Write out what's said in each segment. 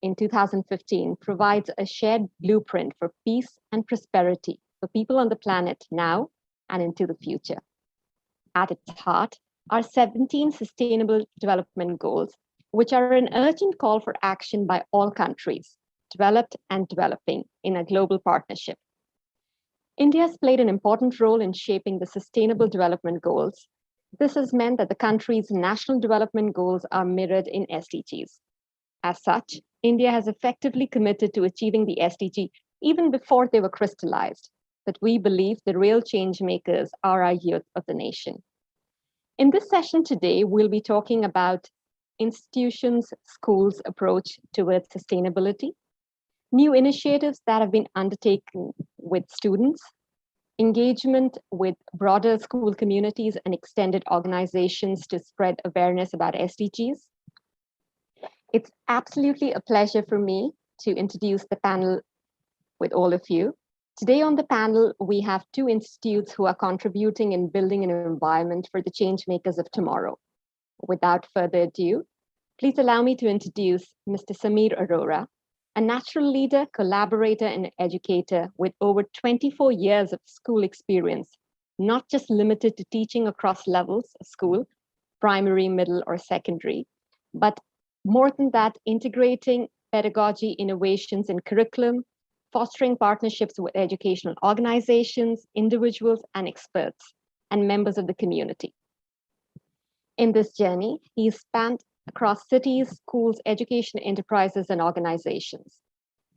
in 2015 provides a shared blueprint for peace and prosperity for people on the planet now and into the future. At its heart are 17 Sustainable Development Goals, which are an urgent call for action by all countries, developed and developing, in a global partnership. India has played an important role in shaping the Sustainable Development Goals. This has meant that the country's national development goals are mirrored in SDGs. As such, India has effectively committed to achieving the SDG even before they were crystallized. But we believe the real change makers are our youth of the nation. In this session today, we'll be talking about institutions, schools' approach towards sustainability, new initiatives that have been undertaken with students, engagement with broader school communities and extended organizations to spread awareness about SDGs. It's absolutely a pleasure for me to introduce the panel with all of you. Today on the panel, we have two institutes who are contributing in building an environment for the change makers of tomorrow. Without further ado, please allow me to introduce Mr. Samir Arora, a natural leader, collaborator, and educator with over 24 years of school experience, not just limited to teaching across levels of school, primary, middle, or secondary, but more than that, integrating pedagogy innovations in curriculum, fostering partnerships with educational organizations, individuals, and experts, and members of the community. In this journey, he spanned across cities, schools, education enterprises, and organizations.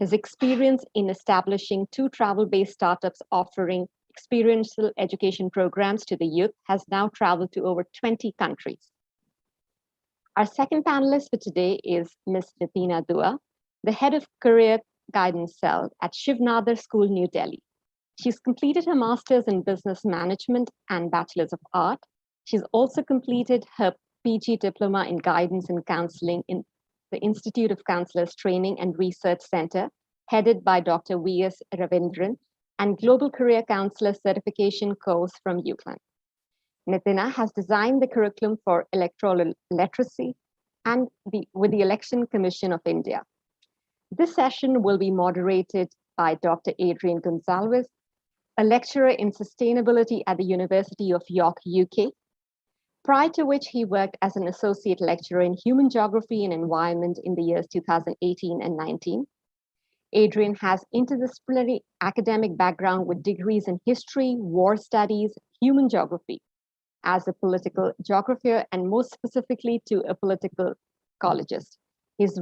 His experience in establishing two travel-based startups offering experiential education programs to the youth has now traveled to over 20 countries. Our second panelist for today is Ms. Nitina Dua, the head of Career Guidance Cell at Shiv Nadar School, New Delhi. She's completed her master's in business management and bachelor's of art. She's also completed her PG diploma in guidance and counseling in the Institute of Counselors Training and Research Center, headed by Dr. V.S. Ravindran, and Global Career Counselor Certification course from UCLan. Nitina has designed the curriculum for electoral literacy and with the Election Commission of India. This session will be moderated by Dr. Adrian Gonzalez, a lecturer in sustainability at the University of York, UK, prior to which he worked as an associate lecturer in human geography and environment in the years 2018 and 19. Adrian has interdisciplinary academic background with degrees in history, war studies, human geography, as a political geographer, and most specifically to a political ecologist. His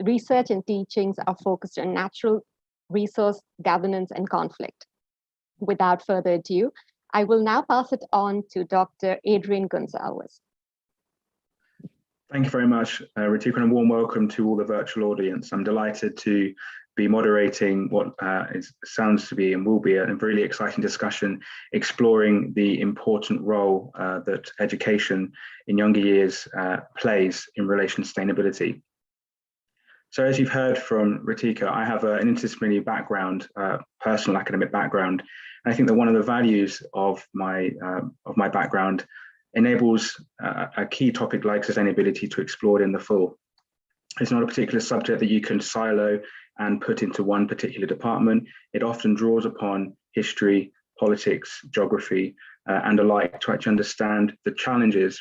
research and teachings are focused on natural resource governance and conflict. Without further ado, I will now pass it on to Dr. Adrian Gonzalez. Thank you very much, Ritika, and a warm welcome to all the virtual audience. I'm delighted to be moderating what sounds to be and will be a really exciting discussion exploring the important role that education in younger years plays in relation to sustainability. So as you've heard from Ritika, I have an interdisciplinary background, personal academic background. And I think that one of the values of my background enables a key topic like sustainability to explore in the full. It's not a particular subject that you can silo and put into one particular department. It often draws upon history, politics, geography, and alike to actually understand the challenges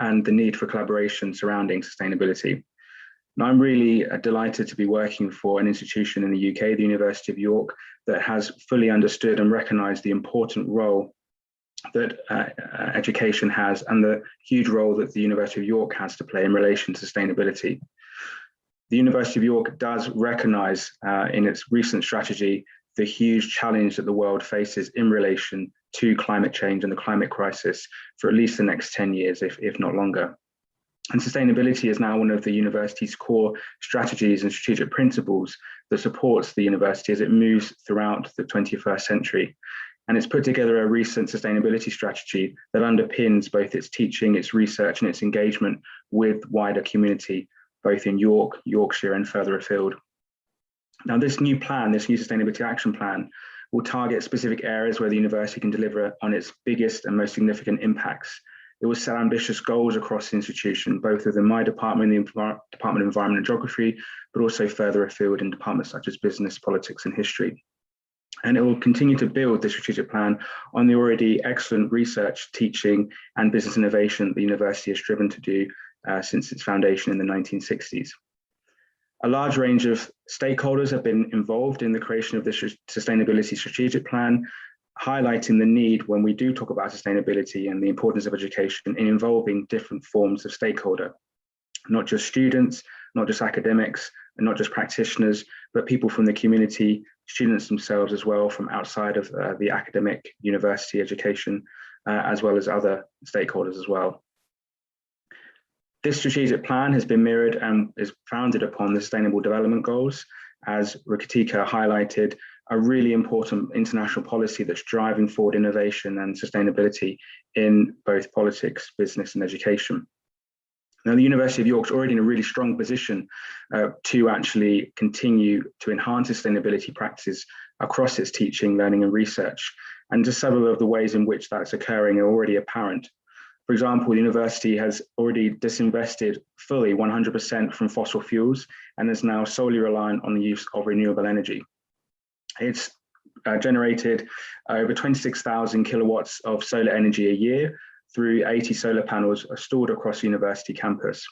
and the need for collaboration surrounding sustainability. Now, I'm really delighted to be working for an institution in the UK, the University of York, that has fully understood and recognised the important role that education has and the huge role that the University of York has to play in relation to sustainability. The University of York does recognise in its recent strategy the huge challenge that the world faces in relation to climate change and the climate crisis for at least the next 10 years, if not longer. And sustainability is now one of the university's core strategies and strategic principles that supports the university as it moves throughout the 21st century. And it's put together a recent sustainability strategy that underpins both its teaching, its research, and its engagement with wider community, both in York, Yorkshire, and further afield. Now, this new plan, this new sustainability action plan, will target specific areas where the university can deliver on its biggest and most significant impacts. It will set ambitious goals across the institution, both within my department, the Department of Environment and Geography, but also further afield in departments such as business, politics, and history. And it will continue to build the strategic plan on the already excellent research, teaching, and business innovation the university has striven to do since its foundation in the 1960s. A large range of stakeholders have been involved in the creation of this sustainability strategic plan, highlighting the need when we do talk about sustainability and the importance of education in involving different forms of stakeholder, not just students, not just academics, and not just practitioners, but people from the community, students themselves as well, from outside of the academic university education, as well as other stakeholders as well. This strategic plan has been mirrored and is founded upon the Sustainable Development Goals, as Rikitika highlighted, a really important international policy that's driving forward innovation and sustainability in both politics, business, and education. Now, the University of York's already in a really strong position to actually continue to enhance sustainability practices across its teaching, learning, and research. And just several of the ways in which that's occurring are already apparent. For example, the university has already disinvested fully 100% from fossil fuels and is now solely reliant on the use of renewable energy. It's generated over 26,000 kilowatts of solar energy a year through 80 solar panels stored across the university campus.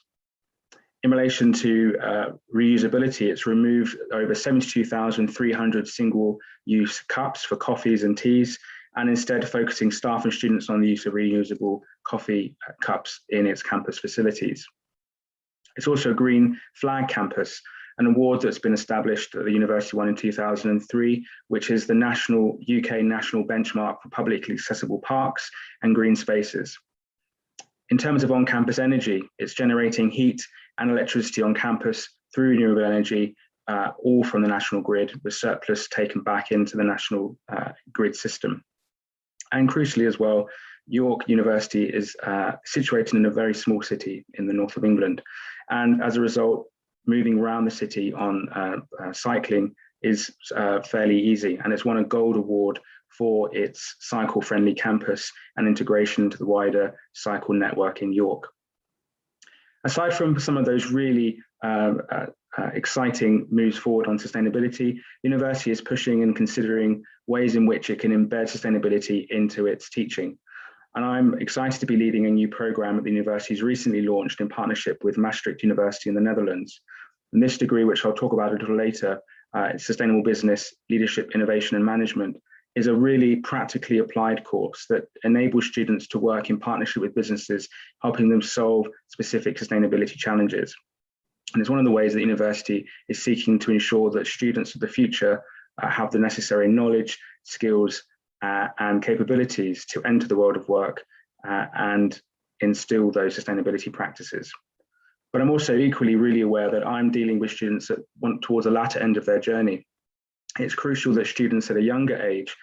In relation to reusability, it's removed over 72,300 single-use cups for coffees and teas, and instead focusing staff and students on the use of reusable coffee cups in its campus facilities. It's also a Green Flag Campus, an award that's been established at the university won in 2003, which is the UK national benchmark for publicly accessible parks and green spaces. In terms of on-campus energy, it's generating heat and electricity on campus through renewable energy, all from the national grid, with surplus taken back into the national grid system. And crucially as well, York University is situated in a very small city in the north of England. And as a result, moving around the city on cycling is fairly easy. And it's won a gold award for its cycle-friendly campus and integration into the wider cycle network in York. Aside from some of those really exciting moves forward on sustainability, the university is pushing and considering ways in which it can embed sustainability into its teaching. And I'm excited to be leading a new program at the university's recently launched in partnership with Maastricht University in the Netherlands. And this degree, which I'll talk about a little later, Sustainable Business, Leadership, Innovation and Management, is a really practically applied course that enables students to work in partnership with businesses, helping them solve specific sustainability challenges. And it's one of the ways that the university is seeking to ensure that students of the future have the necessary knowledge, skills, and capabilities to enter the world of work and instill those sustainability practices. But I'm also equally really aware that I'm dealing with students that want towards the latter end of their journey. It's crucial that students at a younger age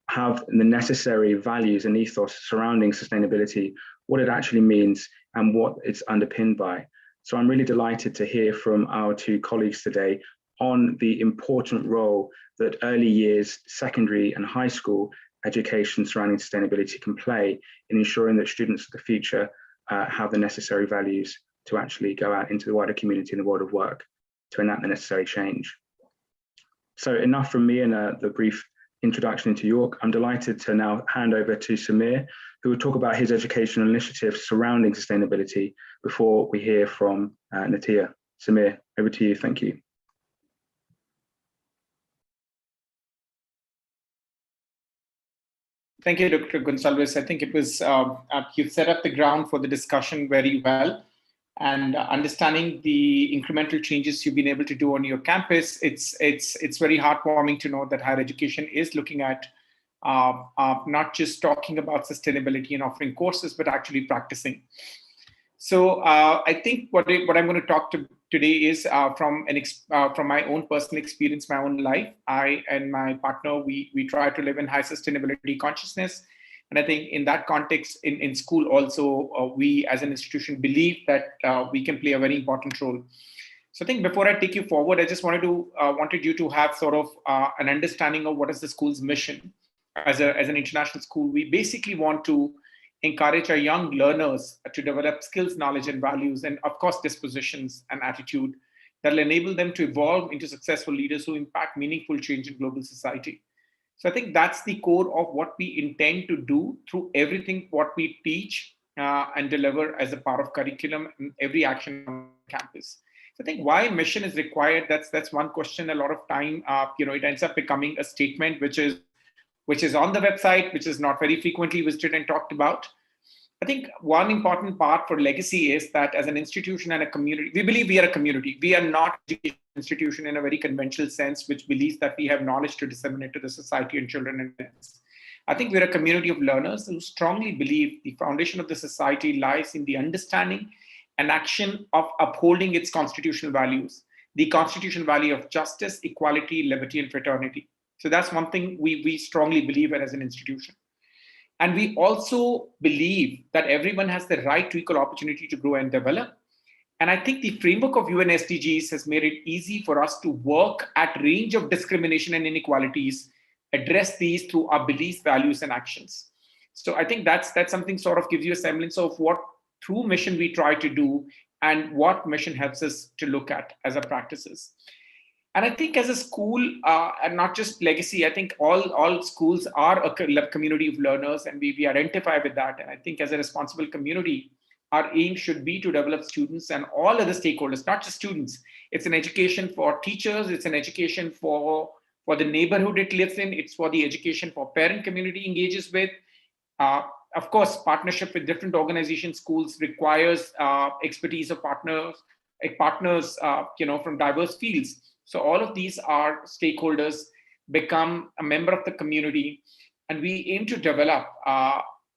have the necessary values and ethos surrounding sustainability, what it actually means and what it's underpinned by. So I'm really delighted to hear from our two colleagues today on the important role that early years, secondary and high school education surrounding sustainability can play in ensuring that students of the future have the necessary values to actually go out into the wider community in the world of work to enact the necessary change. So enough from me and the brief introduction into York. I'm delighted to now hand over to Samir, who will talk about his educational initiatives surrounding sustainability before we hear from Natia. Samir, over to you. Thank you. Thank you, Dr. Gonsalves. I think it was, you've set up the ground for the discussion very well. And understanding the incremental changes you've been able to do on your campus, it's very heartwarming to know that higher education is looking at not just talking about sustainability and offering courses, but actually practicing. So I think what I'm going to talk to today is from my own personal experience, my own life. I and my partner, we try to live in high sustainability consciousness. And I think in that context, in school also, we as an institution believe that we can play a very important role. So I think before I take you forward, I just wanted you to have sort of an understanding of what is the school's mission. As an international school, we basically want to encourage our young learners to develop skills, knowledge, and values, and of course, dispositions and attitude that will enable them to evolve into successful leaders who impact meaningful change in global society. So I think that's the core of what we intend to do through everything what we teach and deliver as a part of curriculum in every action on campus. So I think why mission is required. That's one question. A lot of time, it ends up becoming a statement which is on the website, which is not very frequently visited and talked about. I think one important part for legacy is that as an institution and a community, we believe we are a community. We are not an education institution in a very conventional sense, which believes that we have knowledge to disseminate to the society and children and parents. I think we're a community of learners who strongly believe the foundation of the society lies in the understanding and action of upholding its constitutional values, the constitutional value of justice, equality, liberty, and fraternity. So that's one thing we strongly believe in as an institution. And we also believe that everyone has the right to equal opportunity to grow and develop. And I think the framework of UN SDGs has made it easy for us to work at range of discrimination and inequalities, address these through our beliefs, values, and actions. So I think that's something sort of gives you a semblance of what through mission we try to do and what mission helps us to look at as our practices. And I think as a school, and not just legacy, I think all schools are a community of learners, and we identify with that. And I think as a responsible community, our aim should be to develop students and all other stakeholders, not just students. It's an education for teachers, it's an education for the neighborhood it lives in, it's for the education for parent community engages with. Of course, partnership with different organizations, schools requires expertise of partners from diverse fields. So all of these are stakeholders become a member of the community, and we aim to develop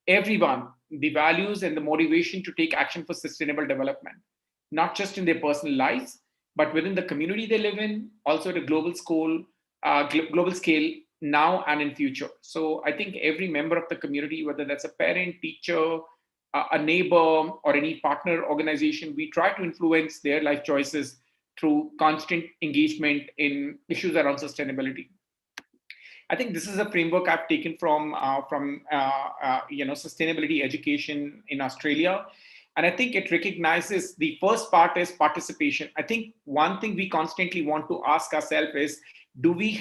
everyone the values and the motivation to take action for sustainable development, not just in their personal lives, but within the community they live in, also at a global scale now and in future. So I think every member of the community, whether that's a parent, teacher, a neighbor, or any partner organization, we try to influence their life choices through constant engagement in issues around sustainability. I think this is a framework I've taken from sustainability education in Australia. And I think it recognizes the first part is participation. I think one thing we constantly want to ask ourselves is, do we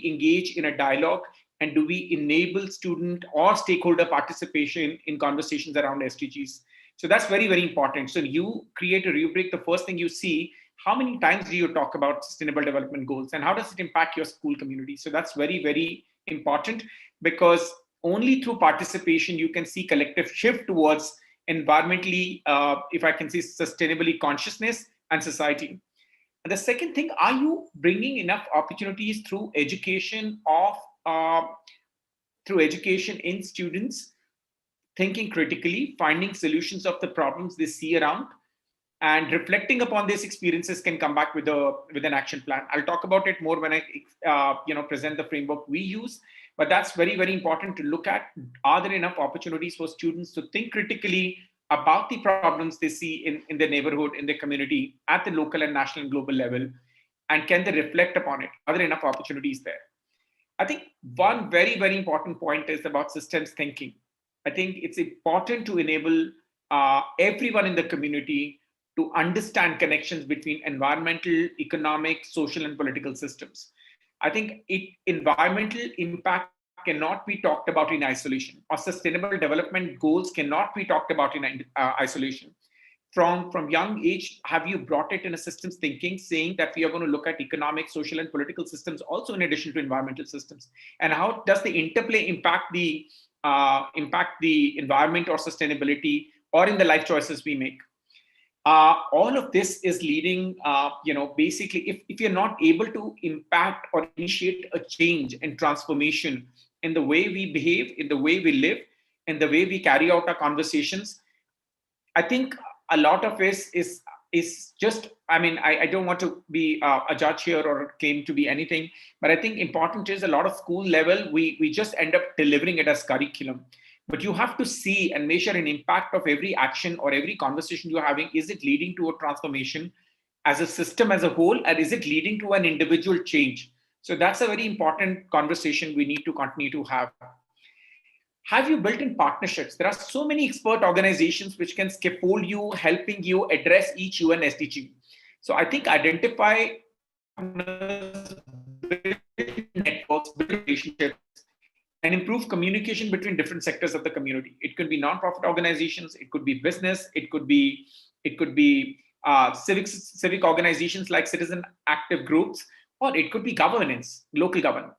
engage in a dialogue, and do we enable student or stakeholder participation in conversations around SDGs? So that's very, very important. So you create a rubric, the first thing you see, how many times do you talk about sustainable development goals, and how does it impact your school community? So that's very, very important, because only through participation you can see collective shift towards environmentally, if I can say, sustainably consciousness and society. And the second thing, are you bringing enough opportunities through education in students thinking critically, finding solutions of the problems they see around, and reflecting upon these experiences can come back with an action plan. I'll talk about it more when I present the framework we use, but that's very, very important to look at. Are there enough opportunities for students to think critically about the problems they see in their neighborhood, in their community, at the local and national and global level, and can they reflect upon it? Are there enough opportunities there? I think one very, very important point is about systems thinking. I think it's important to enable everyone in the community to understand connections between environmental, economic, social, and political systems. I think environmental impact cannot be talked about in isolation, or sustainable development goals cannot be talked about in isolation. From young age, have you brought it in a systems thinking, saying that we are going to look at economic, social, and political systems also in addition to environmental systems? And how does the interplay impact the environment or sustainability, or in the life choices we make? All of this is leading, basically, if you're not able to impact or initiate a change and transformation in the way we behave, in the way we live, in the way we carry out our conversations, I think a lot of this is just, I don't want to be a judge here or claim to be anything, but I think important is a lot of school level, we just end up delivering it as curriculum. But you have to see and measure an impact of every action or every conversation you're having. Is it leading to a transformation as a system as a whole, and is it leading to an individual change? So that's a very important conversation we need to continue to have. Have you built in partnerships? There are so many expert organizations which can scaffold you, helping you address each UN SDG. So I think identify partners, build networks, build relationships, and improve communication between different sectors of the community. It could be nonprofit organizations, it could be business, it could be civic organizations like citizen active groups, or it could be governance, local government.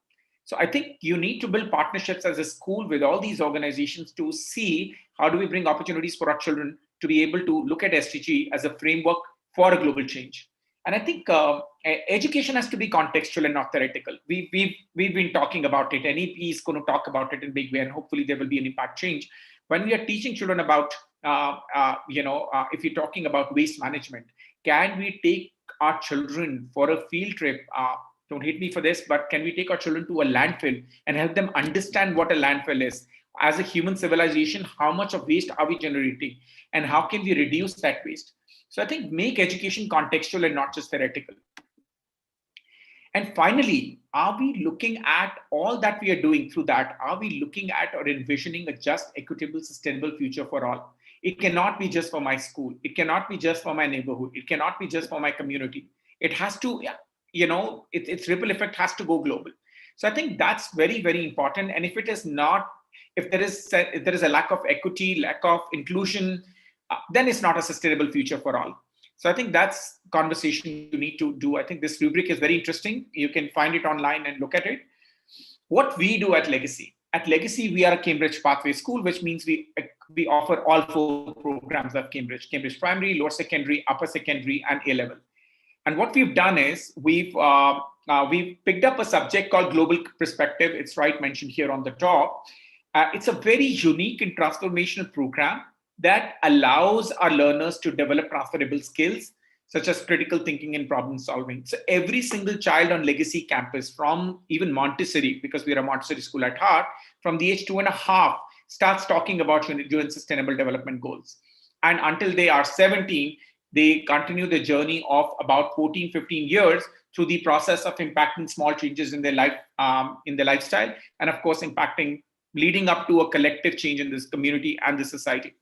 So I think you need to build partnerships as a school with all these organizations to see how do we bring opportunities for our children to be able to look at SDG as a framework for a global change. And I think education has to be contextual and not theoretical. We've been talking about it. NEP is going to talk about it in a big way, and hopefully there will be an impact change. When we are teaching children about, if you're talking about waste management, can we take our children for a field trip? Don't hate me for this, but can we take our children to a landfill and help them understand what a landfill is? As a human civilization, how much of waste are we generating, and how can we reduce that waste? So I think make education contextual and not just theoretical. And finally, are we looking at all that we are doing through that? Are we looking at or envisioning a just, equitable, sustainable future for all? It cannot be just for my school. It cannot be just for my neighborhood. It cannot be just for my community. It has to, its ripple effect has to go global. So I think that's very, very important. And if it is not, if there is a lack of equity, lack of inclusion, then it's not a sustainable future for all. So I think that's conversation you need to do. I think this rubric is very interesting. You can find it online and look at it. What we do at Legacy. At Legacy, we are a Cambridge Pathway School, which means we offer all 4 programs of Cambridge: Cambridge Primary, Lower Secondary, Upper Secondary, and A-Level. And what we've done is we've picked up a subject called Global Perspective. It's right mentioned here on the top. It's a very unique and transformational program that allows our learners to develop transferable skills such as critical thinking and problem solving. So every single child on Legacy campus, from even Montessori, because we are a Montessori school at heart, from the age 2.5, starts talking about UN Sustainable Development Goals. And until they are 17, they continue the journey of about 14, 15 years through the process of impacting small changes in their life, in their lifestyle, and of course, leading up to a collective change in this community and the society.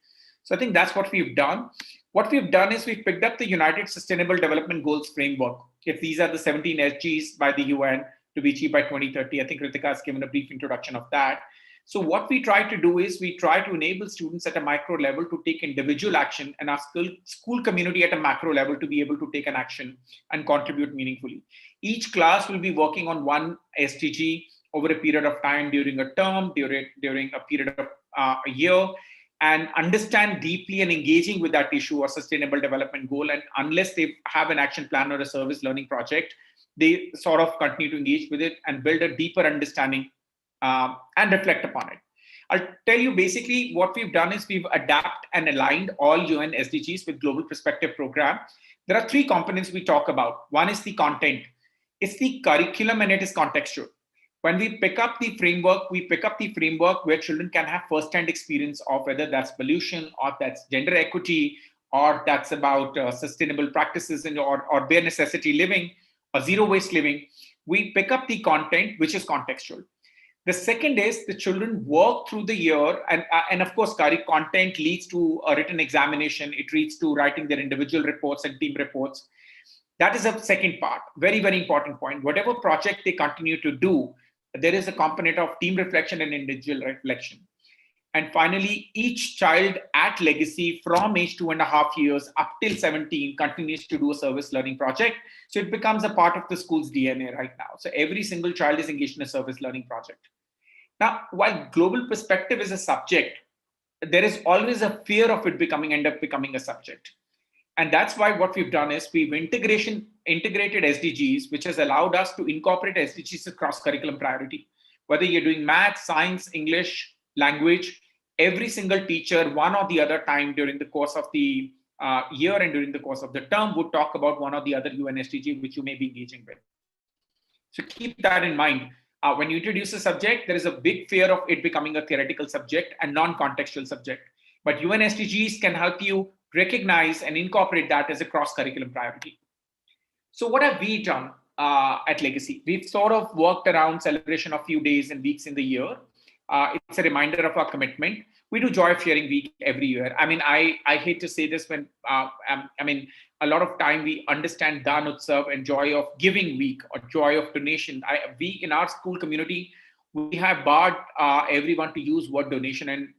So I think that's what we've done. What we've done is we've picked up the United Sustainable Development Goals framework. If these are the 17 SDGs by the UN to be achieved by 2030, I think Ritika has given a brief introduction of that. So what we try to do is we try to enable students at a micro level to take individual action, and our school community at a macro level to be able to take an action and contribute meaningfully. Each class will be working on one SDG over a period of time, during a term, during a period of a year, and understand deeply and engaging with that issue or sustainable development goal. And unless they have an action plan or a service learning project, they sort of continue to engage with it and build a deeper understanding and reflect upon it. I'll tell you basically what we've done is we've adapted and aligned all UN SDGs with Global Perspective program. There are 3 components we talk about. One is the content. It's the curriculum and it is contextual. When we pick up the framework, where children can have first-hand experience of whether that's pollution or that's gender equity or that's about sustainable practices or bare necessity living or zero waste living. We pick up the content, which is contextual. The second is the children work through the year, and of course, content leads to a written examination. It leads to writing their individual reports and team reports. That is a second part, very, very important point. Whatever project they continue to do, there is a component of team reflection and individual reflection. And finally, each child at Legacy from age 2.5 years up till 17 continues to do a service learning project. So it becomes a part of the school's DNA right now. So every single child is engaged in a service learning project. Now, while Global Perspective is a subject, there is always a fear of it end up becoming a subject. And that's why what we've done is we've integrated SDGs, which has allowed us to incorporate SDGs across curriculum priority. Whether you're doing math, science, English, language, every single teacher, one or the other time during the course of the year and during the course of the term would talk about one or the other UN SDG which you may be engaging with. So keep that in mind. When you introduce a subject, there is a big fear of it becoming a theoretical subject and non-contextual subject. But UN SDGs can help you recognize and incorporate that as a cross-curriculum priority. So what have we done at Legacy? We've sort of worked around celebration of few days and weeks in the year. It's a reminder of our commitment. We do Joy of Sharing Week every year. I mean, I hate to say this when, I mean, a lot of time we understand Dan Utsav and Joy of Giving Week or Joy of Donation. We in our school community, we have barred everyone to use word donation and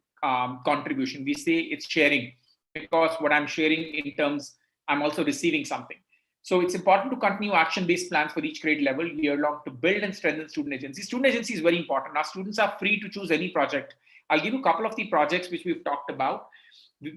contribution. We say it's sharing, because what I'm sharing in terms, I'm also receiving something. So it's important to continue action-based plans for each grade level year-long to build and strengthen student agency. Student agency is very important. Our students are free to choose any project. I'll give you a couple of the projects which we've talked about.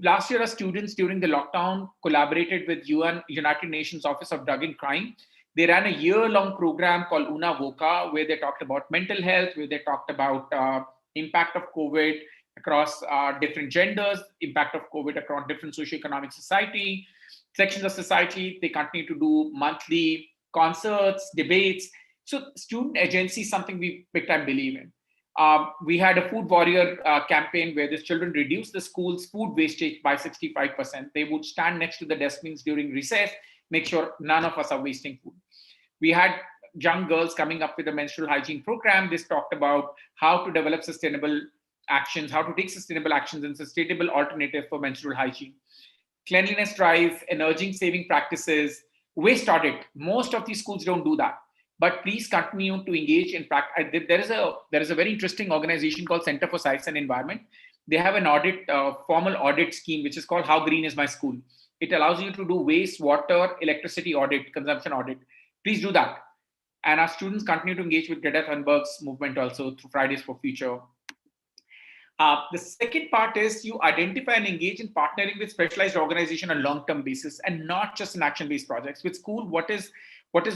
Last year, our students during the lockdown collaborated with United Nations Office of Drug and Crime. They ran a year-long program called Una Voca, where they talked about mental health, where they talked about impact of COVID across different genders, impact of COVID across different socioeconomic society, sections of society. They continue to do monthly concerts, debates. So student agency is something we big time believe in. We had a food warrior campaign where the children reduced the school's food wastage by 65%. They would stand next to the dustbins during recess, make sure none of us are wasting food. We had young girls coming up with a menstrual hygiene program. This talked about how to develop sustainable actions, how to take sustainable actions and sustainable alternative for menstrual hygiene. Cleanliness drive, energy saving practices, waste audit. Most of these schools don't do that, but please continue to engage in practice. There is a very interesting organization called Center for Science and Environment. They have an audit, formal audit scheme, which is called How Green is My School. It allows you to do waste, water, electricity audit, consumption audit. Please do that. And our students continue to engage with Greta Thunberg's movement also through Fridays for Future. The second part is you identify and engage in partnering with specialized organization on long-term basis and not just in action-based projects. With school, what is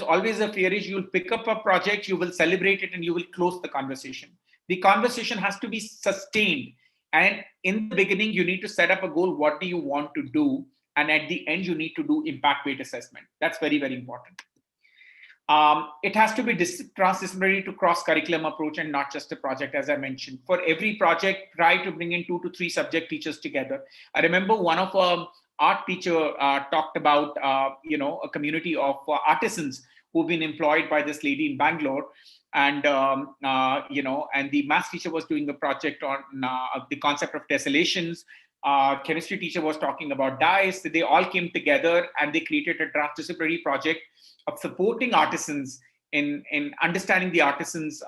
always a fear is you'll pick up a project, you will celebrate it, and you will close the conversation. The conversation has to be sustained. And in the beginning, you need to set up a goal. What do you want to do? And at the end, you need to do impact-based assessment. That's very, very important. It has to be transdisciplinary to cross-curriculum approach and not just a project, as I mentioned. For every project, try to bring in 2 to 3 subject teachers together. I remember one of art teacher talked about, a community of artisans who've been employed by this lady in Bangalore. And, and the math teacher was doing a project on the concept of tessellations. Chemistry teacher was talking about dyes. So they all came together and they created a transdisciplinary project of supporting artisans in understanding the artisans,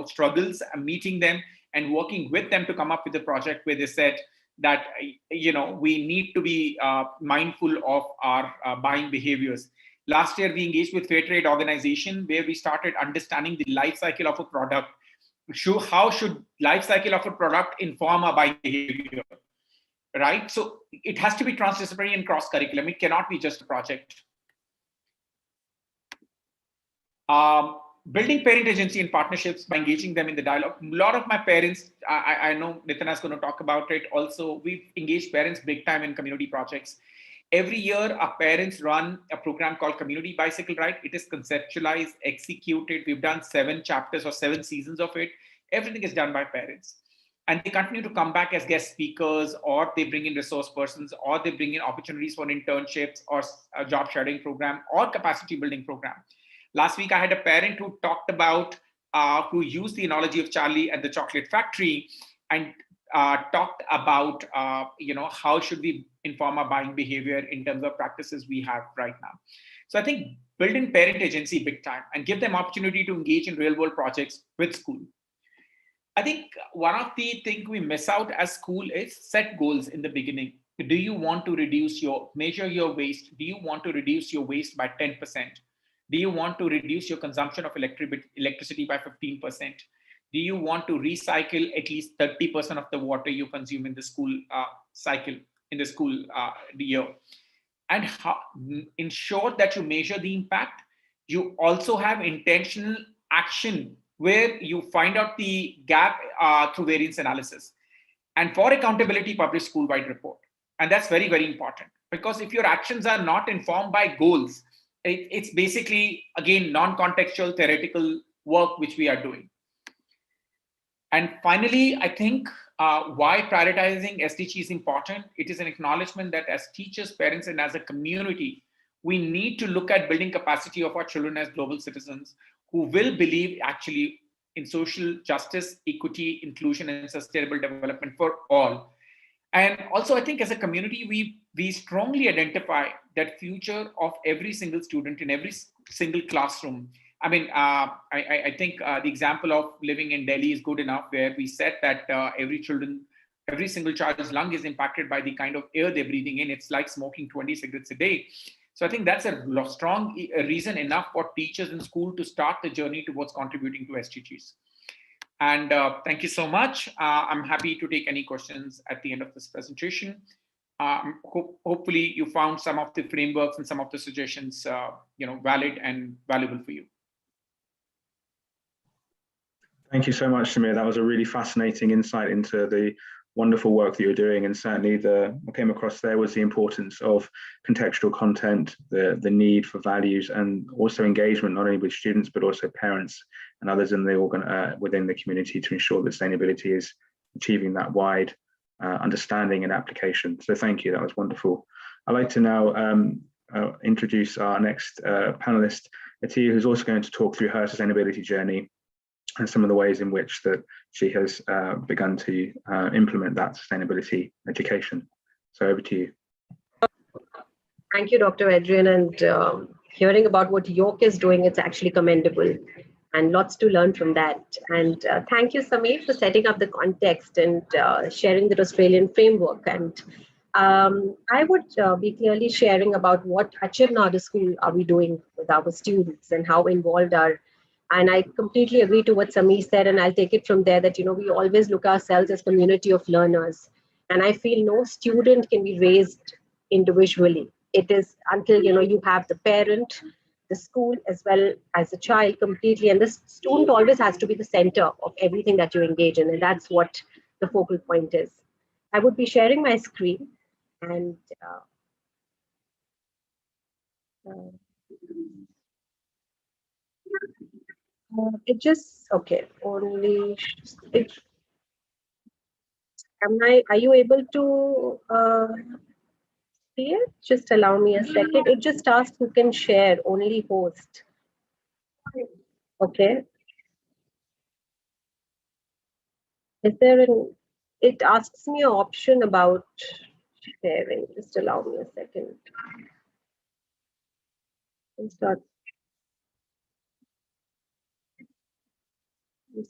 struggles, and meeting them and working with them to come up with a project where they said that, we need to be mindful of our buying behaviors. Last year, we engaged with Fair Trade Organization where we started understanding the life cycle of a product. How should life cycle of a product inform our buying behavior, right? So it has to be transdisciplinary and cross-curriculum. It cannot be just a project. Building parent agency and partnerships by engaging them in the dialogue. A lot of my parents, I know Nitana is going to talk about it also, we've engaged parents big time in community projects. Every year, our parents run a program called Community Bicycle Ride. It is conceptualized, executed. We've done 7 chapters or 7 seasons of it. Everything is done by parents. And they continue to come back as guest speakers, or they bring in resource persons, or they bring in opportunities for internships or a job sharing program or capacity building program. Last week, I had a parent who talked about, who used the analogy of Charlie and the Chocolate Factory and talked about, how should we inform our buying behavior in terms of practices we have right now. So I think build in parent agency big time and give them opportunity to engage in real world projects with school. I think one of the things we miss out as school is set goals in the beginning. Do you want to measure your waste? Do you want to reduce your waste by 10%? Do you want to reduce your consumption of electricity by 15%? Do you want to recycle at least 30% of the water you consume in the school cycle, in the school year? And ensure that you measure the impact. You also have intentional action where you find out the gap through variance analysis. And for accountability, publish school-wide report. And that's very, very important, because if your actions are not informed by goals, it's basically, again, non-contextual theoretical work which we are doing. And finally, I think why prioritizing SDG is important. It is an acknowledgement that as teachers, parents, and as a community, we need to look at building capacity of our children as global citizens who will believe actually in social justice, equity, inclusion, and sustainable development for all. And also, I think as a community, we strongly identify that future of every single student in every single classroom. I mean, I think the example of living in Delhi is good enough, where we said that every single child's lung is impacted by the kind of air they're breathing in. It's like smoking 20 cigarettes a day. So I think that's a strong reason enough for teachers in school to start the journey towards contributing to SDGs. And thank you so much. I'm happy to take any questions at the end of this presentation. Hopefully you found some of the frameworks and some of the suggestions valid and valuable for you. Thank you so much, Samir. That was a really fascinating insight into the wonderful work that you're doing. And certainly what came across there was the importance of contextual content, the need for values, and also engagement, not only with students, but also parents and others in the within the community to ensure that sustainability is achieving that wide understanding and application. So thank you, that was wonderful. I'd like to now introduce our next panelist, Atiya, who's also going to talk through her sustainability journey and some of the ways in which that she has begun to implement that sustainability education. So over to you. Thank you, Dr. Adrian. And hearing about what York is doing, it's actually commendable and lots to learn from that. And thank you, Samir, for setting up the context and sharing the Australian framework. And I would be clearly sharing about what at Shivnada School are we doing with our students and how involved are. And I completely agree to what Samir said, and I'll take it from there that, we always look ourselves as community of learners. And I feel no student can be raised individually. It is until, you have the parent, the school, as well as the child completely. And the student always has to be the center of everything that you engage in. And that's what the focal point is. I would be sharing my screen and it just, okay, only, are you able to see it? Just allow me a second. It just asks who can share, only host. Okay. Is there it asks me an option about sharing. Just allow me a second. I'm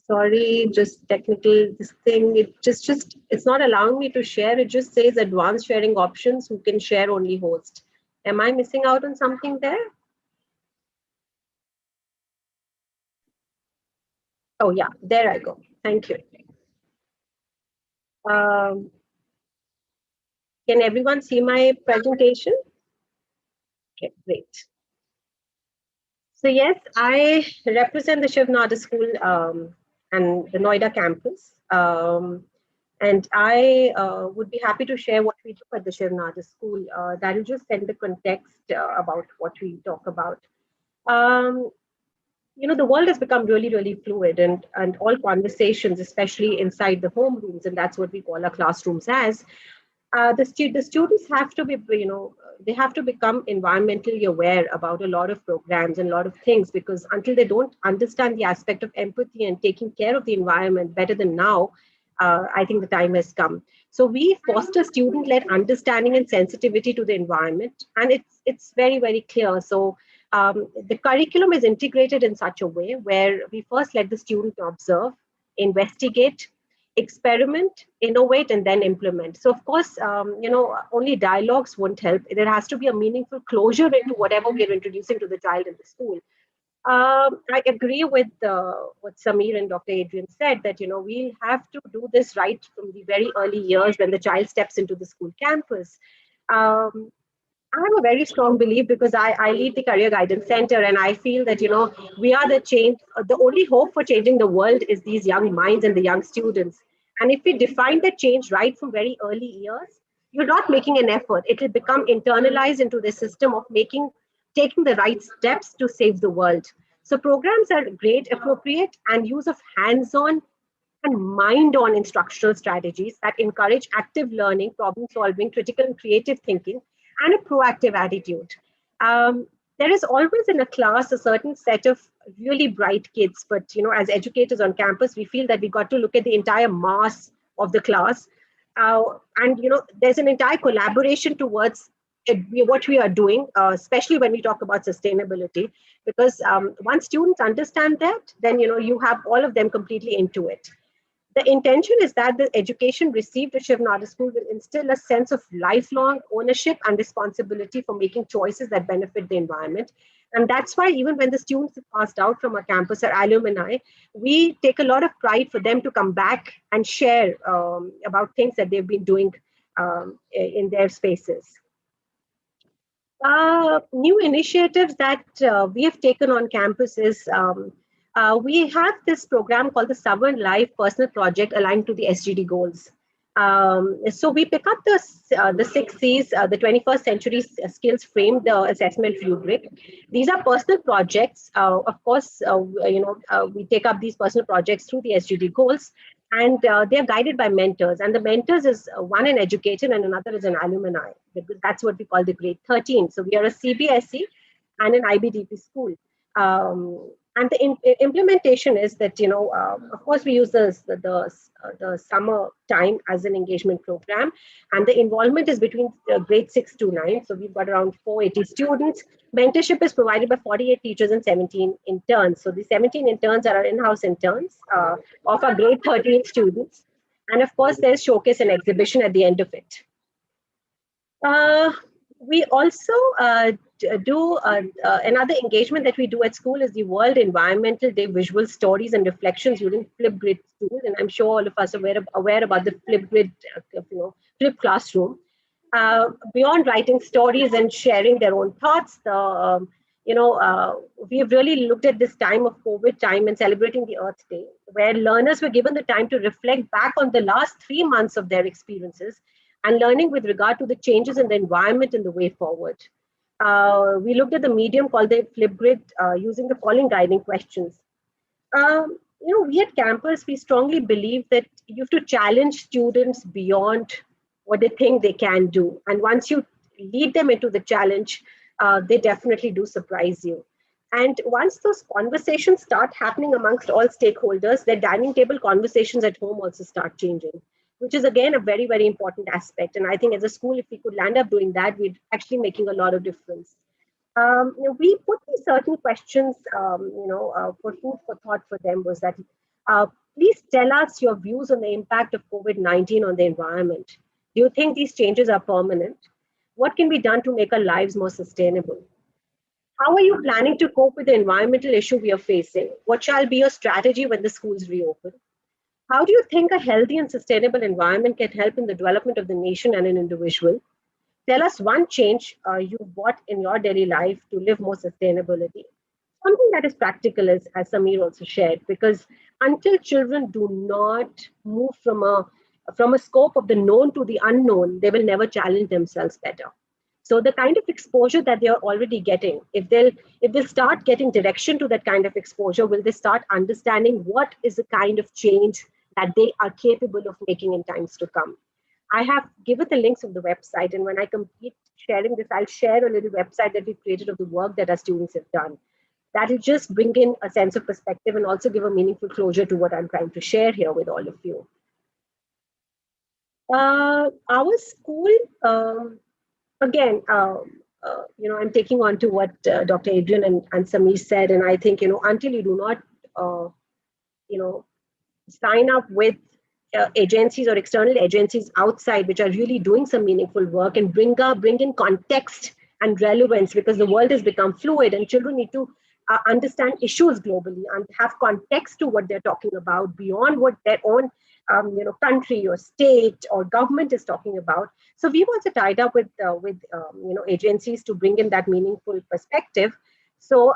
sorry, just technical this thing. It just it's not allowing me to share. It just says advanced sharing options, who can share, only host. Am I missing out on something there? Oh yeah, there I go. Thank you. Can everyone see my presentation? Okay, great. So yes, I represent the Shivnada School and the Noida campus. And I would be happy to share what we do at the Shivnada School. That will just set the context about what we talk about. The world has become really, really fluid, and all conversations, especially inside the homerooms, and that's what we call our classrooms as, the students have to be, they have to become environmentally aware about a lot of programs and a lot of things, because until they don't understand the aspect of empathy and taking care of the environment better than now, I think the time has come. So we foster student-led understanding and sensitivity to the environment, and it's very, very clear. So the curriculum is integrated in such a way where we first let the student observe, investigate, experiment, innovate, and then implement. So of course, only dialogues won't help. There has to be a meaningful closure into whatever we're introducing to the child in the school. I agree with what Samir and Dr. Adrian said, that we have to do this right from the very early years when the child steps into the school campus. I have a very strong belief, because I lead the Career Guidance Center, and I feel that, we are the change. The only hope for changing the world is these young minds and the young students. And if we define that change right from very early years, you're not making an effort. It will become internalized into the system of taking the right steps to save the world. So programs are great, appropriate, and use of hands-on and mind-on instructional strategies that encourage active learning, problem solving, critical and creative thinking, and a proactive attitude. there is always in a class a certain set of really bright kids, but as educators on campus, we feel that we got to look at the entire mass of the class, and there's an entire collaboration towards what we are doing, especially when we talk about sustainability, because once students understand that, then you have all of them completely into it. The intention is that the education received at Shiv Nada School will instill a sense of lifelong ownership and responsibility for making choices that benefit the environment. And that's why even when the students have passed out from our campus or alumni, we take a lot of pride for them to come back and share about things that they've been doing in their spaces. New initiatives that we have taken on campus is we have this program called the Sovereign Life Personal Project aligned to the SDG goals. So we pick up the 6 C's, the 21st century skills frame, the assessment rubric. These are personal projects. Of course, we take up these personal projects through the SDG goals, and they are guided by mentors. And the mentors is one an educator and another is an alumni. That's what we call the grade 13. So we are a CBSE and an IBDP school. And the implementation is that, of course, we use the summer time as an engagement program. And the involvement is between grade 6 to 9. So we've got around 480 students. Mentorship is provided by 48 teachers and 17 interns. So the 17 interns are our in-house interns of our grade 13 students. And of course, there's showcase and exhibition at the end of it. We also do another engagement that we do at school is the World Environmental Day visual stories and reflections during Flipgrid school, and I'm sure all of us are aware about the Flipgrid, flip classroom. Beyond writing stories and sharing their own thoughts, we have really looked at this time of COVID time and celebrating the Earth Day, where learners were given the time to reflect back on the last 3 months of their experiences and learning with regard to the changes in the environment and the way forward. We looked at the medium called the Flipgrid using the following guiding questions. We at campus, we strongly believe that you have to challenge students beyond what they think they can do. And once you lead them into the challenge, they definitely do surprise you. And once those conversations start happening amongst all stakeholders, their dining table conversations at home also start changing, which is again a very, very important aspect. And I think as a school, if we could land up doing that, we're actually making a lot of difference. We put these certain questions, for food for thought for them was that, please tell us your views on the impact of COVID-19 on the environment. Do you think these changes are permanent? What can be done to make our lives more sustainable? How are you planning to cope with the environmental issue we are facing? What shall be your strategy when the schools reopen? How do you think a healthy and sustainable environment can help in the development of the nation and an individual? Tell us one change you brought in your daily life to live more sustainability. Something that is practical, as Samir also shared, because until children do not move from a scope of the known to the unknown, they will never challenge themselves better. So the kind of exposure that they are already getting, if they'll start getting direction to that kind of exposure, will they start understanding what is the kind of change that they are capable of making in times to come. I have given the links of the website, and when I complete sharing this, I'll share a little website that we've created of the work that our students have done. That'll just bring in a sense of perspective and also give a meaningful closure to what I'm trying to share here with all of you. Our school, again, I'm taking on to what Dr. Adrian and Samir said, and I think, until you do not, sign up with agencies or external agencies outside, which are really doing some meaningful work and bring in context and relevance, because the world has become fluid and children need to understand issues globally and have context to what they're talking about beyond what their own country or state or government is talking about. So we've also tied up with agencies to bring in that meaningful perspective. So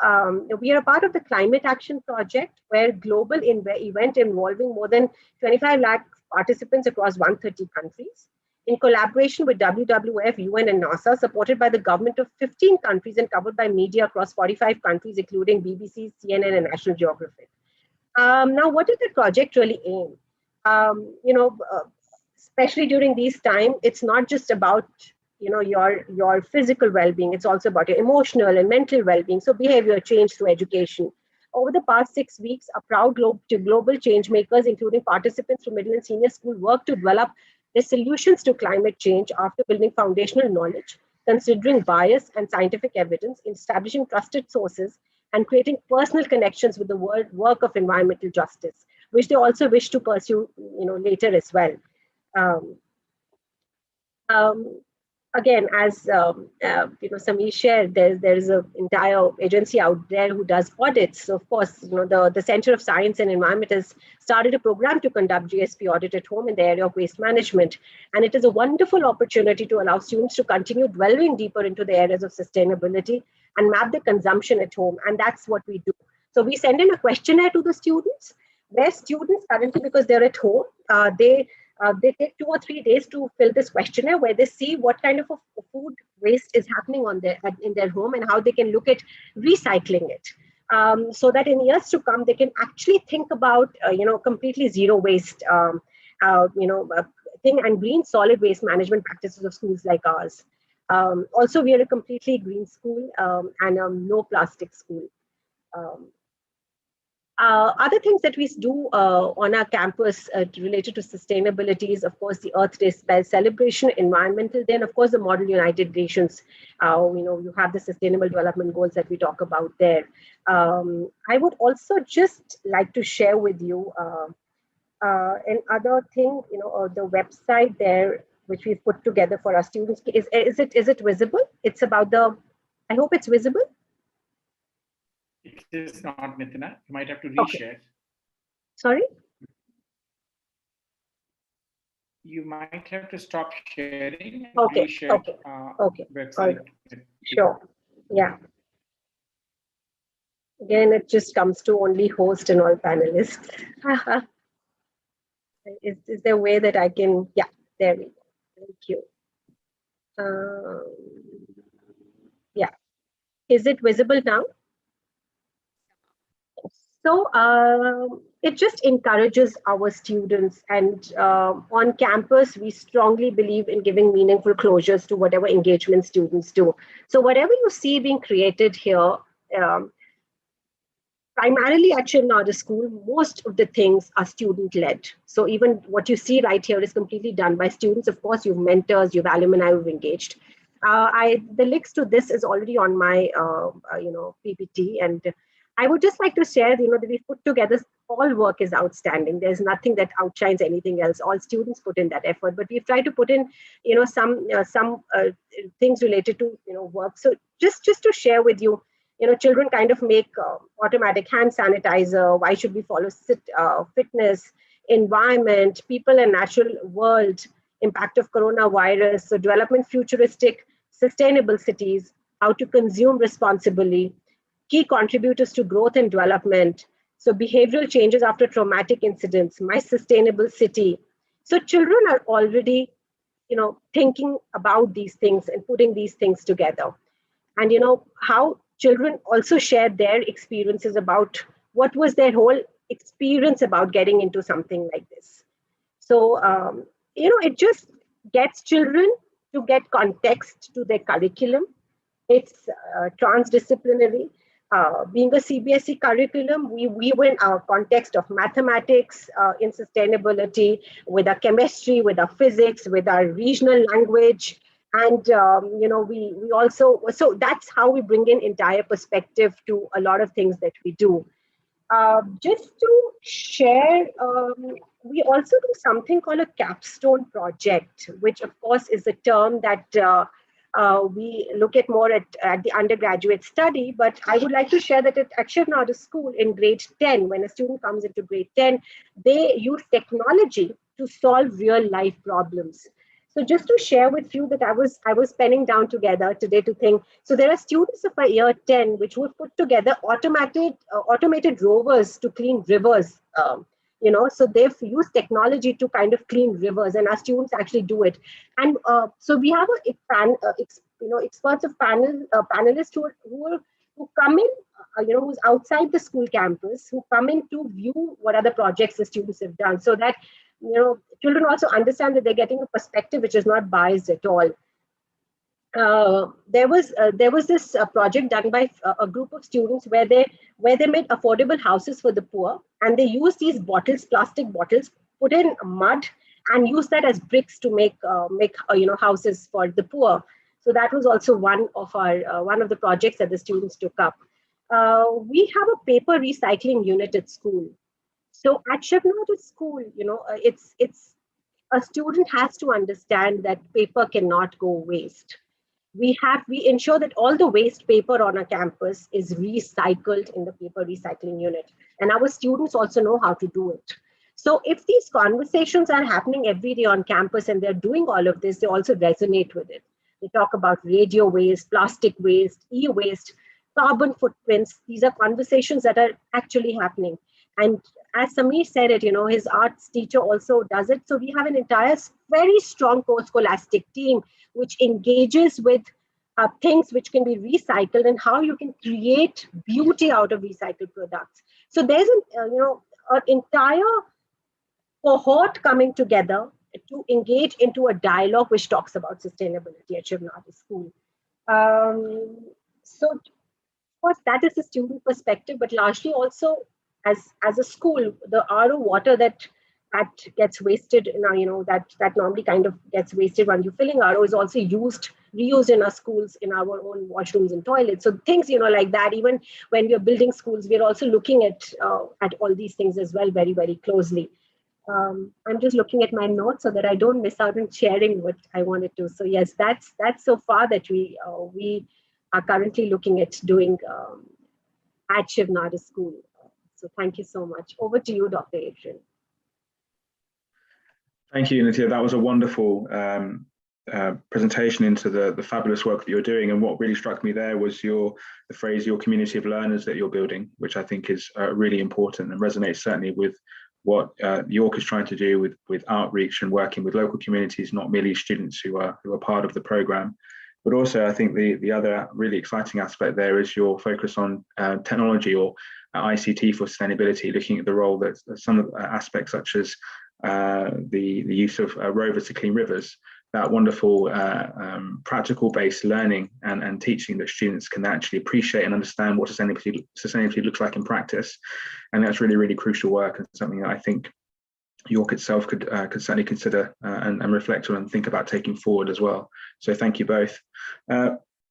we are a part of the Climate Action Project, where global event involving more than 25 lakh participants across 130 countries, in collaboration with WWF, UN, and NASA, supported by the government of 15 countries and covered by media across 45 countries, including BBC, CNN, and National Geographic. Now, what did the project really aim? Especially during these times, it's not just about your physical well-being. It's also about your emotional and mental well-being. So behavior change through education. Over the past 6 weeks, a proud global change makers, including participants from middle and senior school, work to develop the solutions to climate change after building foundational knowledge, considering bias and scientific evidence, establishing trusted sources, and creating personal connections with the work of environmental justice, which they also wish to pursue, later as well. Um, um, Again, as Sameer shared, there's an entire agency out there who does audits. So of course, the Center of Science and Environment has started a program to conduct GSP audit at home in the area of waste management, and it is a wonderful opportunity to allow students to continue delving deeper into the areas of sustainability and map the consumption at home, and that's what we do. So we send in a questionnaire to the students, where students currently, because they're at home, they take 2 or 3 days to fill this questionnaire, where they see what kind of a food waste is happening in their home, and how they can look at recycling it, so that in years to come they can actually think about completely zero waste thing, and green solid waste management practices of schools like ours. Also, we are a completely green school, and a no plastic school. Um, Other things that we do on our campus related to sustainability is, of course, the Earth Day celebration, environmental Day, and of course, the Model United Nations. You have the Sustainable Development Goals that we talk about there. I would also just like to share with you another thing. The website there, which we've put together for our students. Is it visible? It's about the. I hope it's visible. It is not, Nitina. You might have to Okay. reshare. Sorry? You might have to stop sharing and Okay. reshare Okay. website. Sure. Yeah. Again, it just comes to only host and all panelists. Is there a way that I can? Yeah, there we go. Thank you. Yeah. Is it visible now? So it just encourages our students, and on campus, we strongly believe in giving meaningful closures to whatever engagement students do. So whatever you see being created here, primarily at Shivnada School, most of the things are student-led. So even what you see right here is completely done by students. Of course, you've mentors, you've alumni who've engaged. The links to this is already on my PPT, and I would just like to share, that we put together, all work is outstanding. There's nothing that outshines anything else. All students put in that effort, but we've tried to put in, some things related to, work. So just to share with you, children kind of make automatic hand sanitizer. Why should we follow fitness, environment, people and natural world, impact of coronavirus, so development futuristic, sustainable cities, how to consume responsibly, key contributors to growth and development, so behavioral changes after traumatic incidents, my sustainable city. So children are already, thinking about these things and putting these things together. And how children also share their experiences about what was their whole experience about getting into something like this. So it just gets children to get context to their curriculum. It's transdisciplinary. Being a CBSE curriculum, we were in our context of mathematics in sustainability, with our chemistry, with our physics, with our regional language. And we also, so that's how we bring in entire perspective to a lot of things that we do. Just to share, we also do something called a capstone project, which of course is a term that we look at more at the undergraduate study. But I would like to share that at Shivnada School in grade 10, when a student comes into grade 10, they use technology to solve real life problems. So just to share with you that I was penning down together today to think. So there are students of a year 10 which would put together automated rovers to clean rivers. So they've used technology to kind of clean rivers, and our students actually do it. And so we have experts of panelists who come in, who's outside the school campus, who come in to view what are the projects the students have done, so that children also understand that they're getting a perspective which is not biased at all. there was this project done by a group of students where they made affordable houses for the poor, and they used these bottles, plastic bottles, put in mud, and use that as bricks to make houses for the poor. So that was also one of the projects that the students took up. We have a paper recycling unit at school. So at Shivnad school, it's a student has to understand that paper cannot go waste. We ensure that all the waste paper on our campus is recycled in the paper recycling unit, and our students also know how to do it. So if these conversations are happening every day on campus and they're doing all of this, they also resonate with it. They talk about radio waste, plastic waste, e-waste, carbon footprints. These are conversations that are actually happening. And as Samir said it, his arts teacher also does it. So we have an entire very strong co-scholastic team which engages with things which can be recycled and how you can create beauty out of recycled products. So there's an entire cohort coming together to engage into a dialogue which talks about sustainability at Shivnad school. So of course that is the student perspective, but largely also as a school, the RO water that gets wasted in our, that normally kind of gets wasted when you're filling RO is also reused in our schools, in our own washrooms and toilets. So things, like that, even when we're building schools, we're also looking at all these things as well, very, very closely. I'm just looking at my notes so that I don't miss out on sharing what I wanted to. So yes, that's so far that we are currently looking at doing at Shivnad school. So thank you so much. Over to you, Dr. Adrian. Thank you, Nitya. That was a wonderful presentation into the fabulous work that you're doing. And what really struck me there was the phrase, your community of learners that you're building, which I think is really important and resonates certainly with what York is trying to do with outreach and working with local communities, not merely students who are part of the program. But also, I think the other really exciting aspect there is your focus on technology or ICT for sustainability, looking at the role that some of the aspects such as the use of rovers to clean rivers, that wonderful practical-based learning and teaching that students can actually appreciate and understand what sustainability looks like in practice. And that's really, really crucial work and something that I think York itself could certainly consider and reflect on and think about taking forward as well. So thank you both.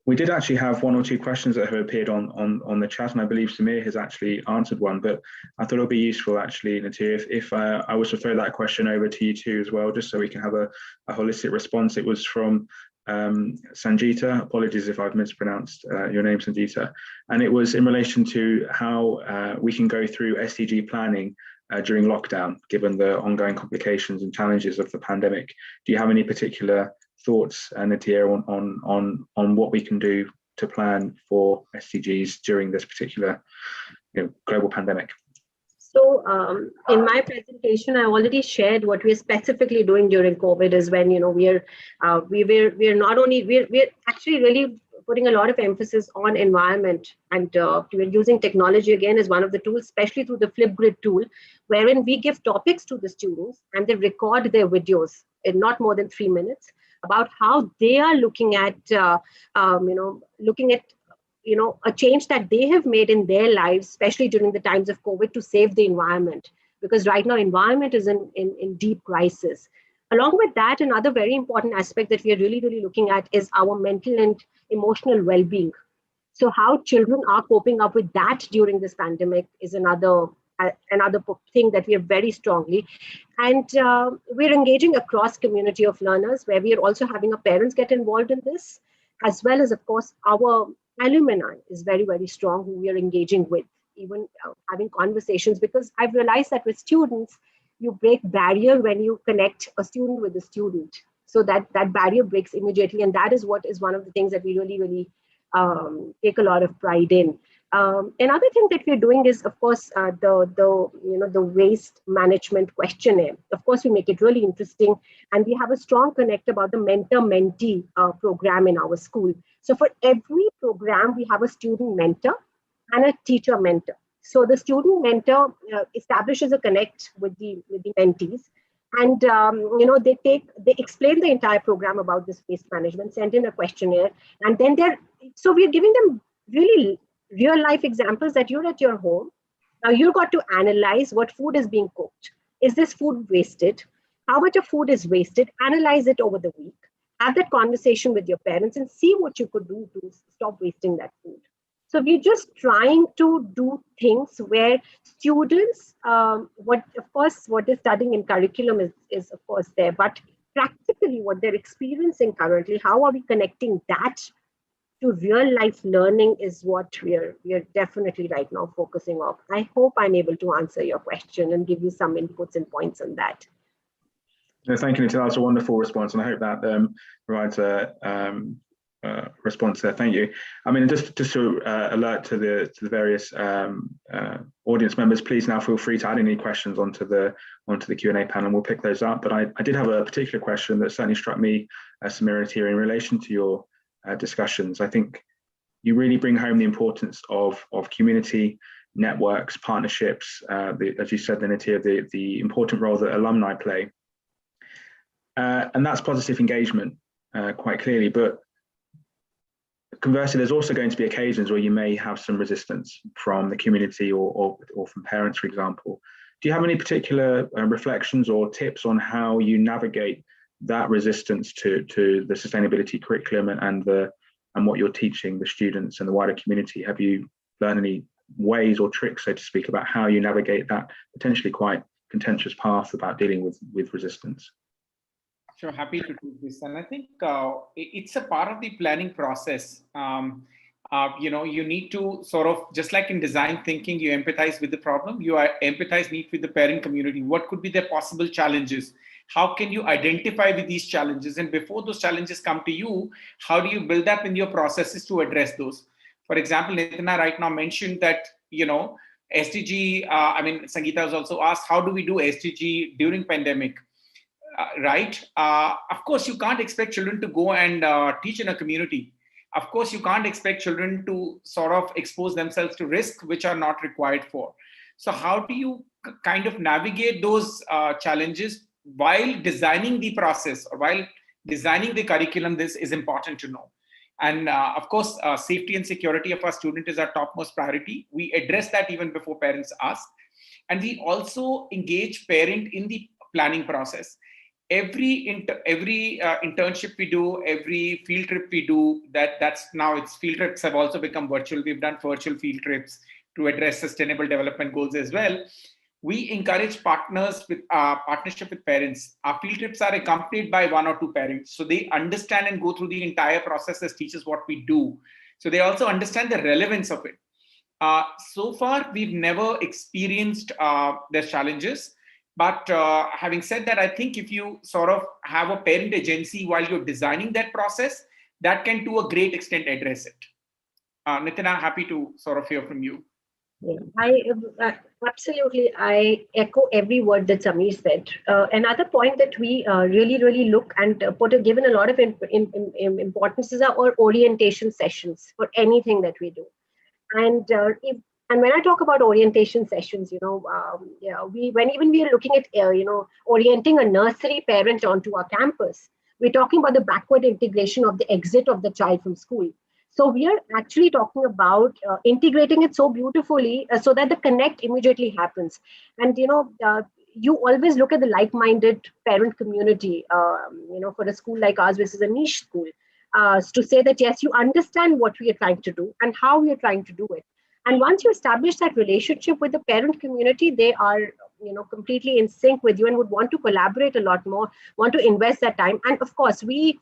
We did actually have one or two questions that have appeared on the chat, and I believe Samir has actually answered one, but I thought it would be useful actually, Nitya, if I was to throw that question over to you too as well, just so we can have a holistic response. It was from Sanjita, apologies if I've mispronounced your name, Sanjita, and it was in relation to how we can go through SDG planning during lockdown, given the ongoing complications and challenges of the pandemic. Do you have any particular thoughts, Nitya, on what we can do to plan for SDGs during this particular global pandemic? So in my presentation, I already shared what we're specifically doing during COVID is when we're actually really putting a lot of emphasis on environment, and we're using technology again as one of the tools, especially through the Flipgrid tool, wherein we give topics to the students and they record their videos in not more than 3 minutes about how they are looking at a change that they have made in their lives, especially during the times of COVID, to save the environment. Because right now, environment is in deep crisis. Along with that, another very important aspect that we are really, really looking at is our mental and emotional well-being. So how children are coping up with that during this pandemic is another thing that we are very strongly. And we're engaging across community of learners, where we are also having our parents get involved in this, as well as, of course, our alumni is very, very strong, who we are engaging with, even having conversations, because I've realized that with students, you break barrier when you connect a student with a student. So that barrier breaks immediately. And that is what is one of the things that we really, really take a lot of pride in. Another thing that we're doing is, of course, the waste management questionnaire. Of course, we make it really interesting, and we have a strong connect about the mentor-mentee program in our school. So for every program, we have a student mentor and a teacher mentor. So the student mentor establishes a connect with the mentees, And they explain the entire program about this waste management, send in a questionnaire, and then we're giving them really real life examples that you're at your home. Now you've got to analyze what food is being cooked. Is this food wasted? How much of food is wasted? Analyze it over the week. Have that conversation with your parents and see what you could do to stop wasting that food. So we're just trying to do things where students, what they're studying in curriculum is of course there, but practically what they're experiencing currently, how are we connecting that to real life learning is what we're definitely right now focusing on. I hope I'm able to answer your question and give you some inputs and points on that. No, thank you, Nita. That's a wonderful response, and I hope that provides a response there. Thank you. I mean, just to alert to the various audience members, please now feel free to add any questions onto the Q&A panel. We'll pick those up. But I did have a particular question that certainly struck me, Samira, here in relation to your discussions. I think you really bring home the importance of community networks, partnerships, as you said, Nitya, the important role that alumni play. And that's positive engagement, quite clearly. But conversely, there's also going to be occasions where you may have some resistance from the community or from parents, for example. Do you have any particular reflections or tips on how you navigate that resistance to the sustainability curriculum and what you're teaching the students and the wider community? Have you learned any ways or tricks, so to speak, about how you navigate that potentially quite contentious path about dealing with resistance? Sure, happy to do this. And I think it's a part of the planning process. You need to sort of, just like in design thinking, you empathize with the problem, you empathize with the parent community. What could be their possible challenges? How can you identify with these challenges? And before those challenges come to you, how do you build up in your processes to address those? For example, Nitina right now mentioned that, SDG, Sangeeta has also asked, how do we do SDG during pandemic? Right? Of course, you can't expect children to go and teach in a community. Of course, you can't expect children to sort of expose themselves to risks which are not required for. So how do you kind of navigate those challenges while designing the process or while designing the curriculum? This is important to know. And of course, safety and security of our student is our topmost priority. We address that even before parents ask. And we also engage parent in the planning process. Every internship we do, every field trip we do, that's now it's field trips have also become virtual. We've done virtual field trips to address sustainable development goals as well. We encourage partnership with parents. Our field trips are accompanied by 1 or 2 parents, so they understand and go through the entire process as teachers what we do. So they also understand the relevance of it. So far, we've never experienced the challenges. But having said that, I think if you sort of have a parent agency while you're designing that process, that can to a great extent address it. Nitin, I'm happy to sort of hear from you. Yeah, I absolutely, I echo every word that Samir said. Another point that we really look and given a lot of importance is our orientation sessions for anything that we do. And when I talk about orientation sessions, when we are looking at, orienting a nursery parent onto our campus, we're talking about the backward integration of the exit of the child from school. So we are actually talking about integrating it so beautifully so that the connect immediately happens. And, you always look at the like-minded parent community, for a school like ours, which is a niche school, to say that, yes, you understand what we are trying to do and how we are trying to do it. And once you establish that relationship with the parent community, they are, completely in sync with you and would want to collaborate a lot more, want to invest that time. And of course, we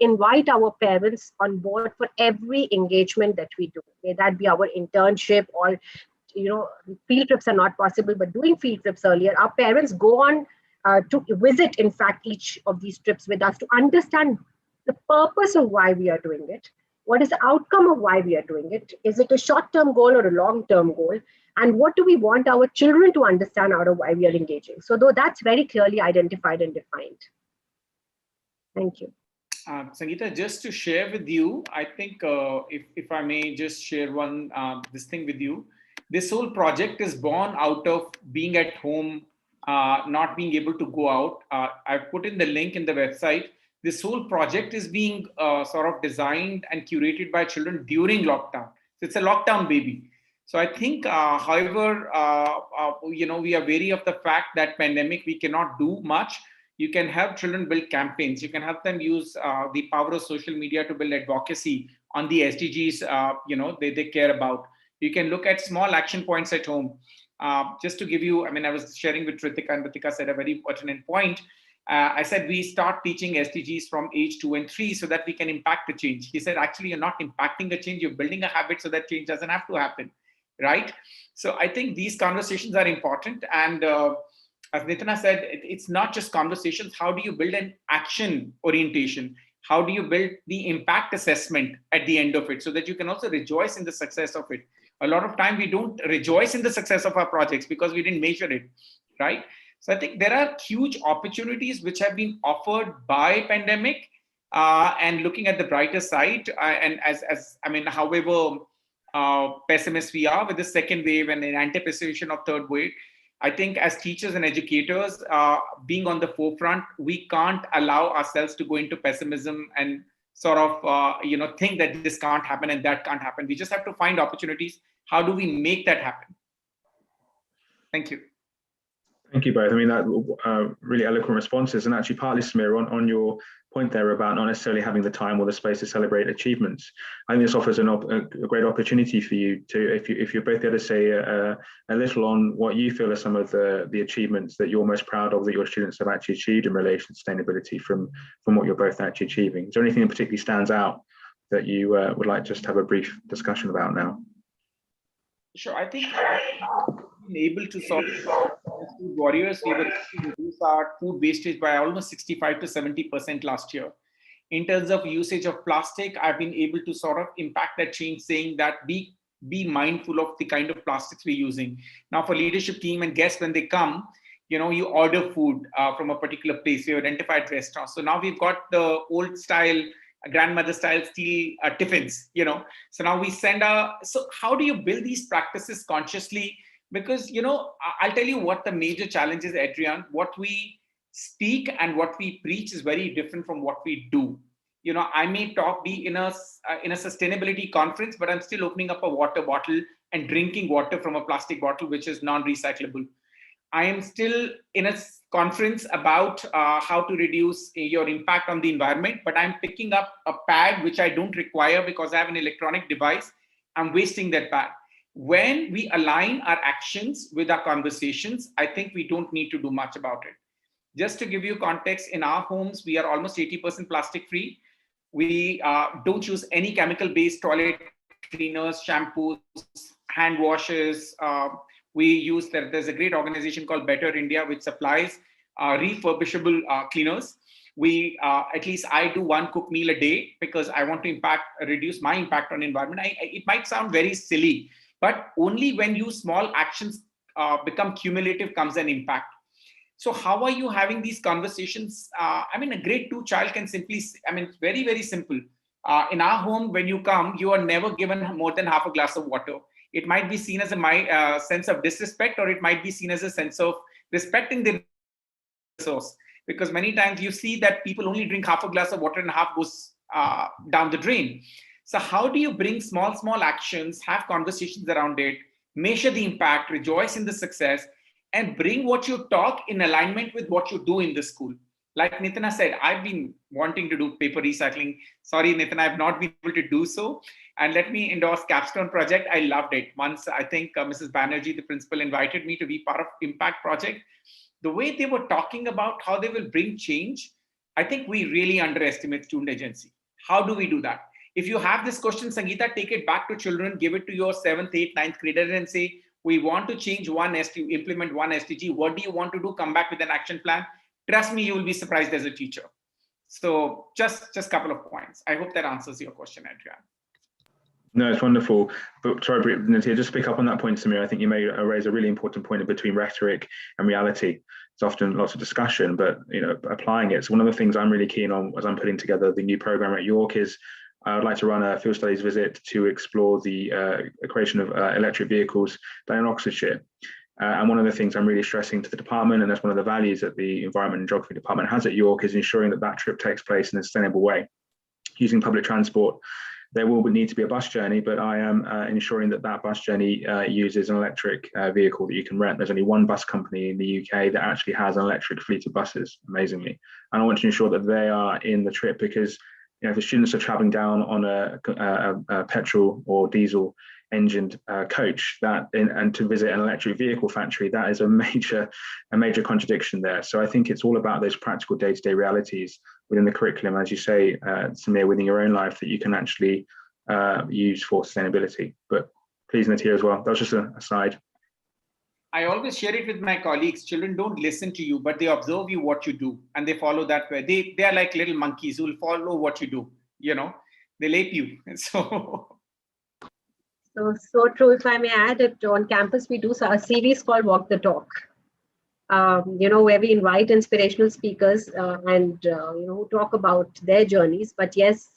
invite our parents on board for every engagement that we do. May that be our internship or, field trips are not possible, but doing field trips earlier, our parents go on to visit, in fact, each of these trips with us to understand the purpose of why we are doing it. What is the outcome of why we are doing it? Is it a short-term goal or a long-term goal? And what do we want our children to understand out of why we are engaging? So though that's very clearly identified and defined. Thank you. Sangeeta, just to share with you, I think if I may just share this thing with you. This whole project is born out of being at home not being able to go out. I've put in the link in the website. This whole project is being sort of designed and curated by children during lockdown. So it's a lockdown baby. So I think, however, we are wary of the fact that pandemic, we cannot do much. You can help children build campaigns. You can help them use the power of social media to build advocacy on the SDGs, they care about. You can look at small action points at home. Just to give you, I was sharing with Ritika, and Ritika said a very pertinent point. I said, we start teaching SDGs from age 2 and 3 so that we can impact the change. He said, actually, you're not impacting a change, you're building a habit so that change doesn't have to happen, right? So I think these conversations are important. And as Nitana said, it's not just conversations. How do you build an action orientation? How do you build the impact assessment at the end of it so that you can also rejoice in the success of it? A lot of time we don't rejoice in the success of our projects because we didn't measure it, right? So I think there are huge opportunities which have been offered by pandemic, and looking at the brighter side, and however pessimist we are with the second wave and in anticipation of third wave, I think as teachers and educators, being on the forefront, we can't allow ourselves to go into pessimism and sort of think that this can't happen and that can't happen. We just have to find opportunities. How do we make that happen? Thank you. Thank you both. That really eloquent responses, and actually partly, Samir, on your point there about not necessarily having the time or the space to celebrate achievements. I think this offers a great opportunity for you to, if you're both able to say a little on what you feel are some of the achievements that you're most proud of that your students have actually achieved in relation to sustainability from what you're both actually achieving. Is there anything that particularly stands out that you would like just to have a brief discussion about now? Sure. I think being able to sort of food warriors, we were able to reduce our food wastage by almost 65 to 70% last year. In terms of usage of plastic, I've been able to sort of impact that change, saying that be mindful of the kind of plastics we're using. Now, for leadership team and guests, when they come, you order food from a particular place. We identified restaurants. So now we've got the old style, grandmother style steel tiffins, So now we send so how do you build these practices consciously? Because, I'll tell you what the major challenge is, Adrian. What we speak and what we preach is very different from what we do. I may be in a sustainability conference, but I'm still opening up a water bottle and drinking water from a plastic bottle, which is non-recyclable. I am still in a conference about how to reduce your impact on the environment, but I'm picking up a pad which I don't require because I have an electronic device. I'm wasting that pad. When we align our actions with our conversations, I think we don't need to do much about it. Just to give you context, in our homes, we are almost 80% plastic free. We don't use any chemical-based toilet cleaners, shampoos, hand washes. We use, there's a great organization called Better India, which supplies refurbishable cleaners. We, at least I do one cook meal a day because I want to reduce my impact on the environment. It might sound very silly, but only when you small actions become cumulative comes an impact. So how are you having these conversations? A grade 2 child can simply, it's very, very simple. In our home, when you come, you are never given more than half a glass of water. It might be seen as a sense of disrespect, or it might be seen as a sense of respecting the resource. Because many times you see that people only drink half a glass of water and half goes down the drain. So how do you bring small actions, have conversations around it, measure the impact, rejoice in the success, and bring what you talk in alignment with what you do in the school? Like Nitana said, I've been wanting to do paper recycling. Sorry, Nitana, I've not been able to do so. And let me endorse Capstone Project. I loved it. Once I think Mrs. Banerjee, the principal, invited me to be part of Impact Project. The way they were talking about how they will bring change, I think we really underestimate student agency. How do we do that? If you have this question, Sangeeta, take it back to children, give it to your 7th, 8th, 9th grader and say, we want to change implement one SDG. What do you want to do? Come back with an action plan. Trust me, you will be surprised as a teacher. So just a couple of points. I hope that answers your question, Adrian. No, it's wonderful. But sorry, Natia, just pick up on that point, Samir. I think you may raise a really important point between rhetoric and reality. It's often lots of discussion, but applying it. So one of the things I'm really keen on as I'm putting together the new program at York is I would like to run a field studies visit to explore the creation of electric vehicles down in Oxfordshire. And one of the things I'm really stressing to the department, and that's one of the values that the Environment and Geography department has at York, is ensuring that that trip takes place in a sustainable way. Using public transport, there will need to be a bus journey, but I am ensuring that that bus journey uses an electric vehicle that you can rent. There's only one bus company in the UK that actually has an electric fleet of buses, amazingly. And I want to ensure that they are in the trip, because if the students are traveling down on a petrol or diesel engined coach and to visit an electric vehicle factory, that is a major contradiction there. So I think it's all about those practical day-to-day realities within the curriculum, as you say, Samir, within your own life, that you can actually use for sustainability. But please, Natia, as well. That was just an aside. I always share it with my colleagues. Children don't listen to you, but they observe you what you do, and they follow that way. They are like little monkeys who will follow what you do. They lap you. So true. If I may add, on campus we do a series called Walk the Talk. Where we invite inspirational speakers and who talk about their journeys. But yes,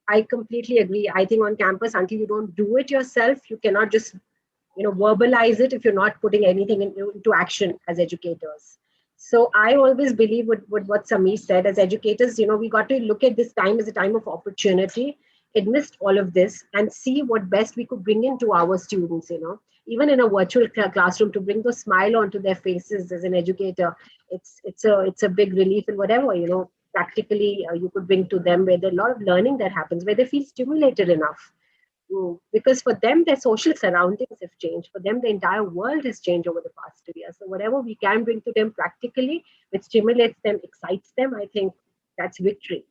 I completely agree. I think on campus, until you don't do it yourself, you cannot just verbalize it if you're not putting anything into action as educators. So I always believe what Samir said. As educators, we got to look at this time as a time of opportunity, amidst all of this, and see what best we could bring into our students, even in a virtual classroom, to bring the smile onto their faces. As an educator, it's a big relief. And whatever, practically you could bring to them, where there's a lot of learning that happens, where they feel stimulated enough. Because for them, their social surroundings have changed. For them, the entire world has changed over the past 2 years. So whatever we can bring to them practically, which stimulates them, excites them, I think that's victory.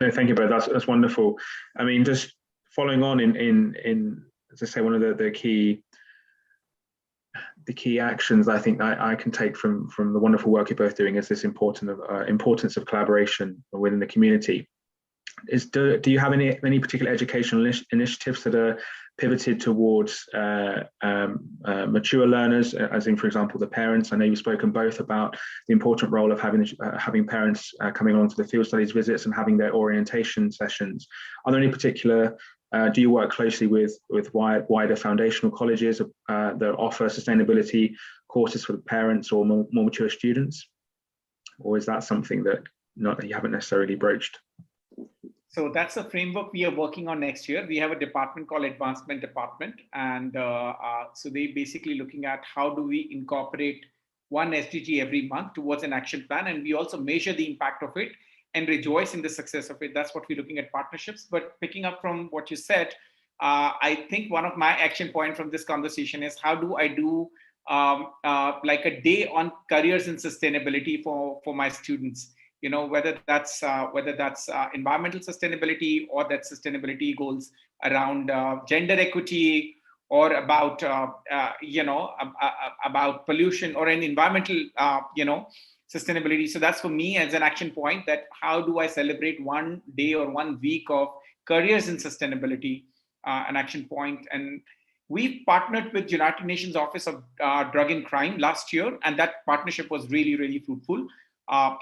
No, thank you, both. That's wonderful. I mean, just following on in as I say, one of the key actions I think I can take from the wonderful work you're both doing is this importance of collaboration within the community. Do you have any particular educational initiatives that are pivoted towards mature learners, as in, for example, the parents? I know you've spoken both about the important role of having parents coming on to the field studies visits and having their orientation sessions. Are there any particular, do you work closely with wider foundational colleges that offer sustainability courses for the parents or more mature students? Or is that something that you haven't necessarily broached? So that's a framework we are working on next year. We have a department called Advancement Department. And so they're basically looking at how do we incorporate one SDG every month towards an action plan. And we also measure the impact of it and rejoice in the success of it. That's what we're looking at partnerships. But picking up from what you said, I think one of my action points from this conversation is how do I do like a day on careers and sustainability for my students? Whether that's environmental sustainability, or that sustainability goals around gender equity, or about about pollution, or an environmental sustainability. So that's for me as an action point, that how do I celebrate one day or 1 week of careers in sustainability, an action point. And we partnered with United Nations Office of Drug and Crime last year, and that partnership was really, really fruitful.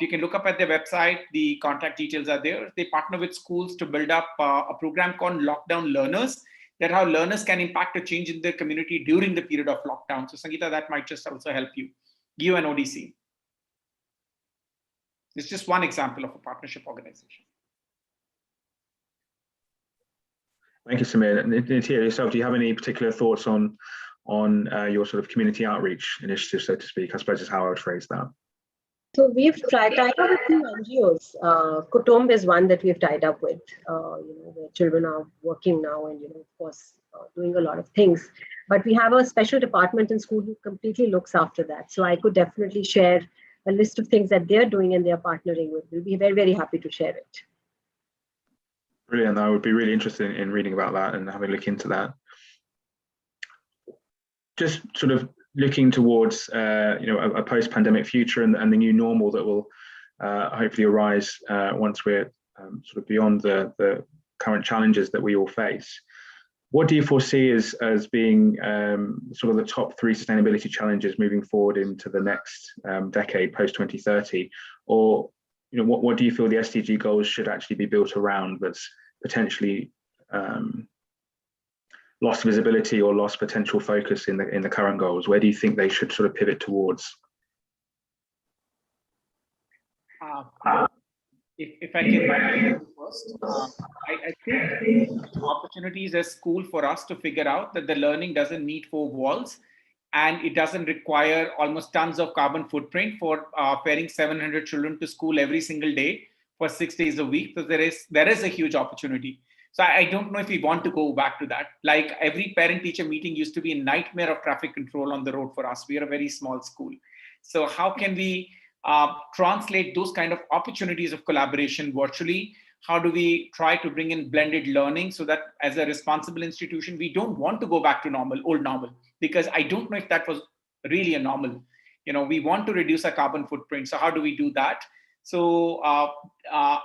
You can look up at their website, the contact details are there. They partner with schools to build up a program called Lockdown Learners, that how learners can impact a change in their community during the period of lockdown. So Sangeeta, that might just also help you, give you an ODC. It's just one example of a partnership organization. Thank you, Samir. Natia, yourself, do you have any particular thoughts on your sort of community outreach initiative, so to speak? I suppose is how I would phrase that. So we've tied up with two NGOs. Kutumb is one that we've tied up with, where children are working now and, of course, doing a lot of things. But we have a special department in school who completely looks after that. So I could definitely share a list of things that they're doing and they're partnering with. We'll be very, very happy to share it. Brilliant. I would be really interested in reading about that and having a look into that. Just sort of looking towards a post-pandemic future and the new normal that will hopefully arise once we're sort of beyond the current challenges that we all face. What do you foresee as being sort of the top 3 sustainability challenges moving forward into the next decade, post-2030? Or what do you feel the SDG goals should actually be built around that's potentially lost visibility or lost potential focus in the current goals? Where do you think they should sort of pivot towards? If I can first, I think opportunities as school for us to figure out that the learning doesn't need four walls, and it doesn't require almost tons of carbon footprint for ferrying 700 children to school every single day for 6 days a week. So there is a huge opportunity. So I don't know if we want to go back to that. Like every parent-teacher meeting used to be a nightmare of traffic control on the road for us. We are a very small school. So how can we translate those kind of opportunities of collaboration virtually? How do we try to bring in blended learning so that as a responsible institution, we don't want to go back to old normal, because I don't know if that was really a normal. We want to reduce our carbon footprint. So how do we do that? So,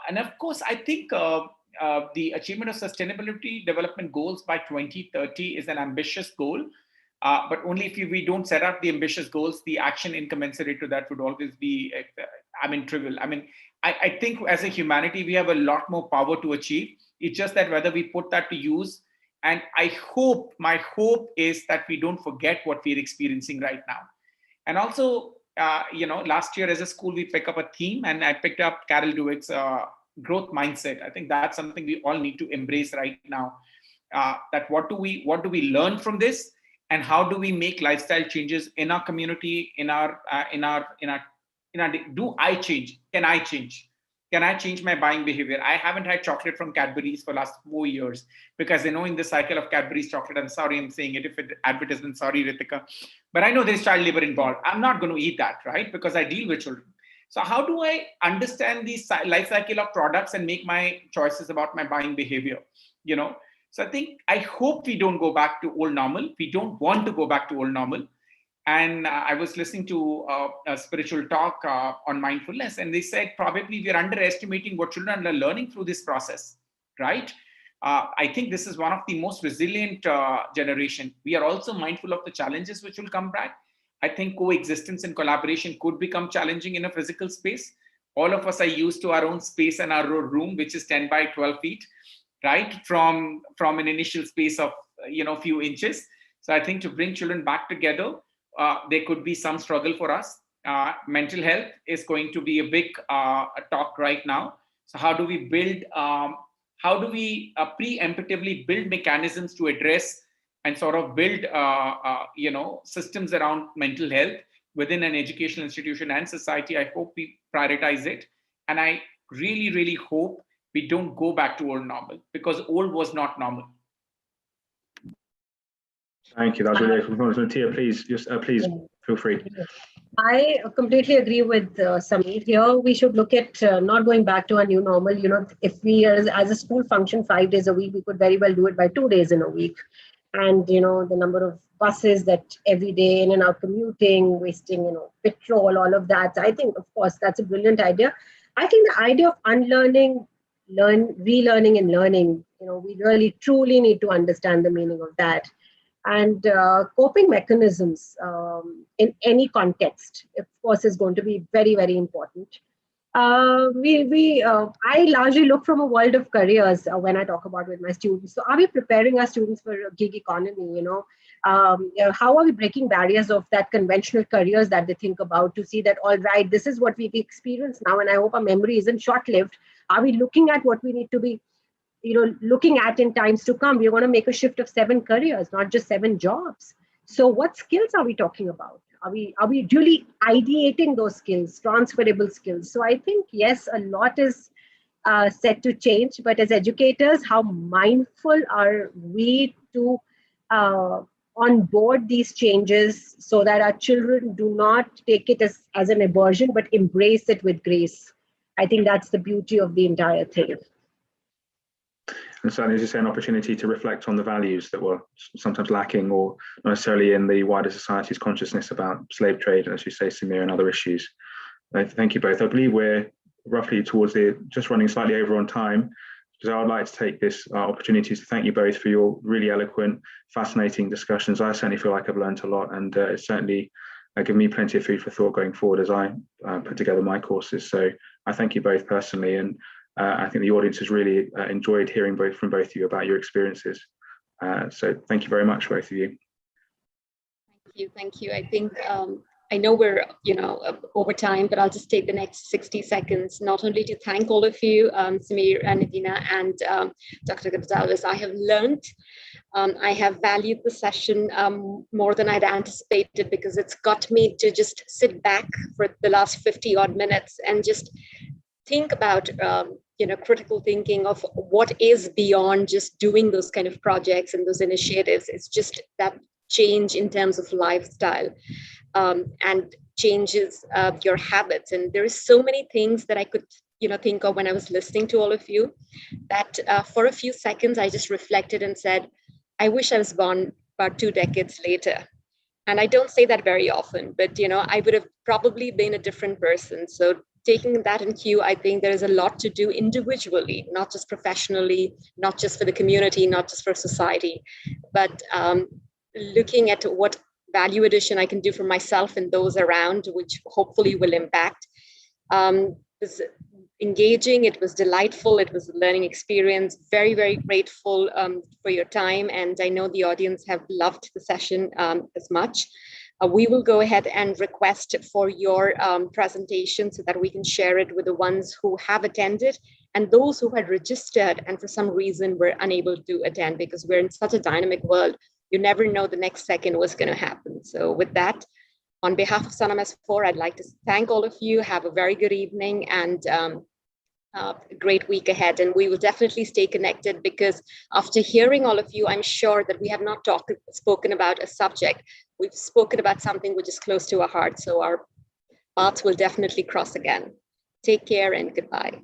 and of course, I think the achievement of sustainability development goals by 2030 is an ambitious goal. But only if we don't set up the ambitious goals, the action incommensurate to that would always be, trivial. I think as a humanity, we have a lot more power to achieve. It's just that whether we put that to use. And my hope is that we don't forget what we're experiencing right now. And also, last year as a school, we pick up a theme, and I picked up Carol Dweck's growth mindset. I think that's something we all need to embrace right now. That what do we learn from this? And how do we make lifestyle changes in our community, do I change? Can I change? Can I change my buying behavior? I haven't had chocolate from Cadbury's for the last 4 years because I know in the cycle of Cadbury's chocolate, I'm sorry I'm saying it if it advertisement, sorry Ritika, but I know there's child labor involved. I'm not going to eat that, right? Because I deal with children. So how do I understand the life cycle of products and make my choices about my buying behavior? So I hope we don't go back to old normal. We don't want to go back to old normal. And I was listening to a spiritual talk on mindfulness, and they said probably we are underestimating what children are learning through this process, right? I think this is one of the most resilient generation. We are also mindful of the challenges which will come back. I think coexistence and collaboration could become challenging in a physical space. All of us are used to our own space and our room, which is 10 by 12 feet. Right, from an initial space of few inches. So I think to bring children back together, there could be some struggle for us. Mental health is going to be a big talk right now. So how do we build? How do we preemptively build mechanisms to address and sort of build systems around mental health within an educational institution and society? I hope we prioritize it, and I really, really hope we don't go back to old normal, because old was not normal. Thank you. That was really excellent. Tia, please, please feel free. I completely agree with Sameer here. We should look at not going back to a new normal. If we as a school function 5 days a week, we could very well do it by 2 days in a week. And, the number of buses that every day in and out commuting, wasting, petrol, all of that. I think, of course, that's a brilliant idea. I think the idea of unlearning, relearning and learning, we really truly need to understand the meaning of that. And coping mechanisms in any context, of course, is going to be very, very important. I largely look from a world of careers when I talk about with my students. So are we preparing our students for a gig economy? How are we breaking barriers of that conventional careers that they think about, to see that, all right, this is what we've experienced now, and I hope our memory isn't short-lived. Are we looking at what we need to be, looking at in times to come? We want to make a shift of 7 careers, not just 7 jobs. So what skills are we talking about? Are we really ideating those skills, transferable skills? So I think, yes, a lot is set to change, but as educators, how mindful are we to onboard these changes so that our children do not take it as an aversion, but embrace it with grace? I think that's the beauty of the entire thing. And certainly, as you say, an opportunity to reflect on the values that were sometimes lacking, or not necessarily in the wider society's consciousness about slave trade, as you say, Sameer, and other issues. Thank you both. I believe we're roughly towards just running slightly over on time. So I'd like to take this opportunity to thank you both for your really eloquent, fascinating discussions. I certainly feel like I've learned a lot, and it's certainly given me plenty of food for thought going forward as I put together my courses. So I thank you both personally, and I think the audience has really enjoyed hearing from both of you about your experiences. So thank you very much, both of you. Thank you. I think I know we're over time, but I'll just take the next 60 seconds, not only to thank all of you, Samir and Nadina and Dr. Gonzalez. I have learned, I have valued the session more than I'd anticipated, because it's got me to just sit back for the last 50 odd minutes and just think about critical thinking of what is beyond just doing those kind of projects and those initiatives. It's just that change in terms of lifestyle and changes your habits. And there is so many things that I could think of when I was listening to all of you, that for a few seconds I just reflected and said, I wish I was born about 2 decades later. And I don't say that very often, but I would have probably been a different person. So taking that in cue, I think there is a lot to do individually, not just professionally, not just for the community, not just for society, but looking at what value addition I can do for myself and those around, which hopefully will impact. It was engaging, it was delightful, it was a learning experience. Very, very grateful for your time. And I know the audience have loved the session as much. We will go ahead and request for your presentation so that we can share it with the ones who have attended and those who had registered and for some reason were unable to attend, because we're in such a dynamic world. You never know the next second what's going to happen. So with that, on behalf of SunMS 4, I'd like to thank all of you. Have a very good evening and a great week ahead. And we will definitely stay connected, because after hearing all of you, I'm sure that we have not spoken about a subject. We've spoken about something which is close to our heart. So our paths will definitely cross again. Take care and goodbye.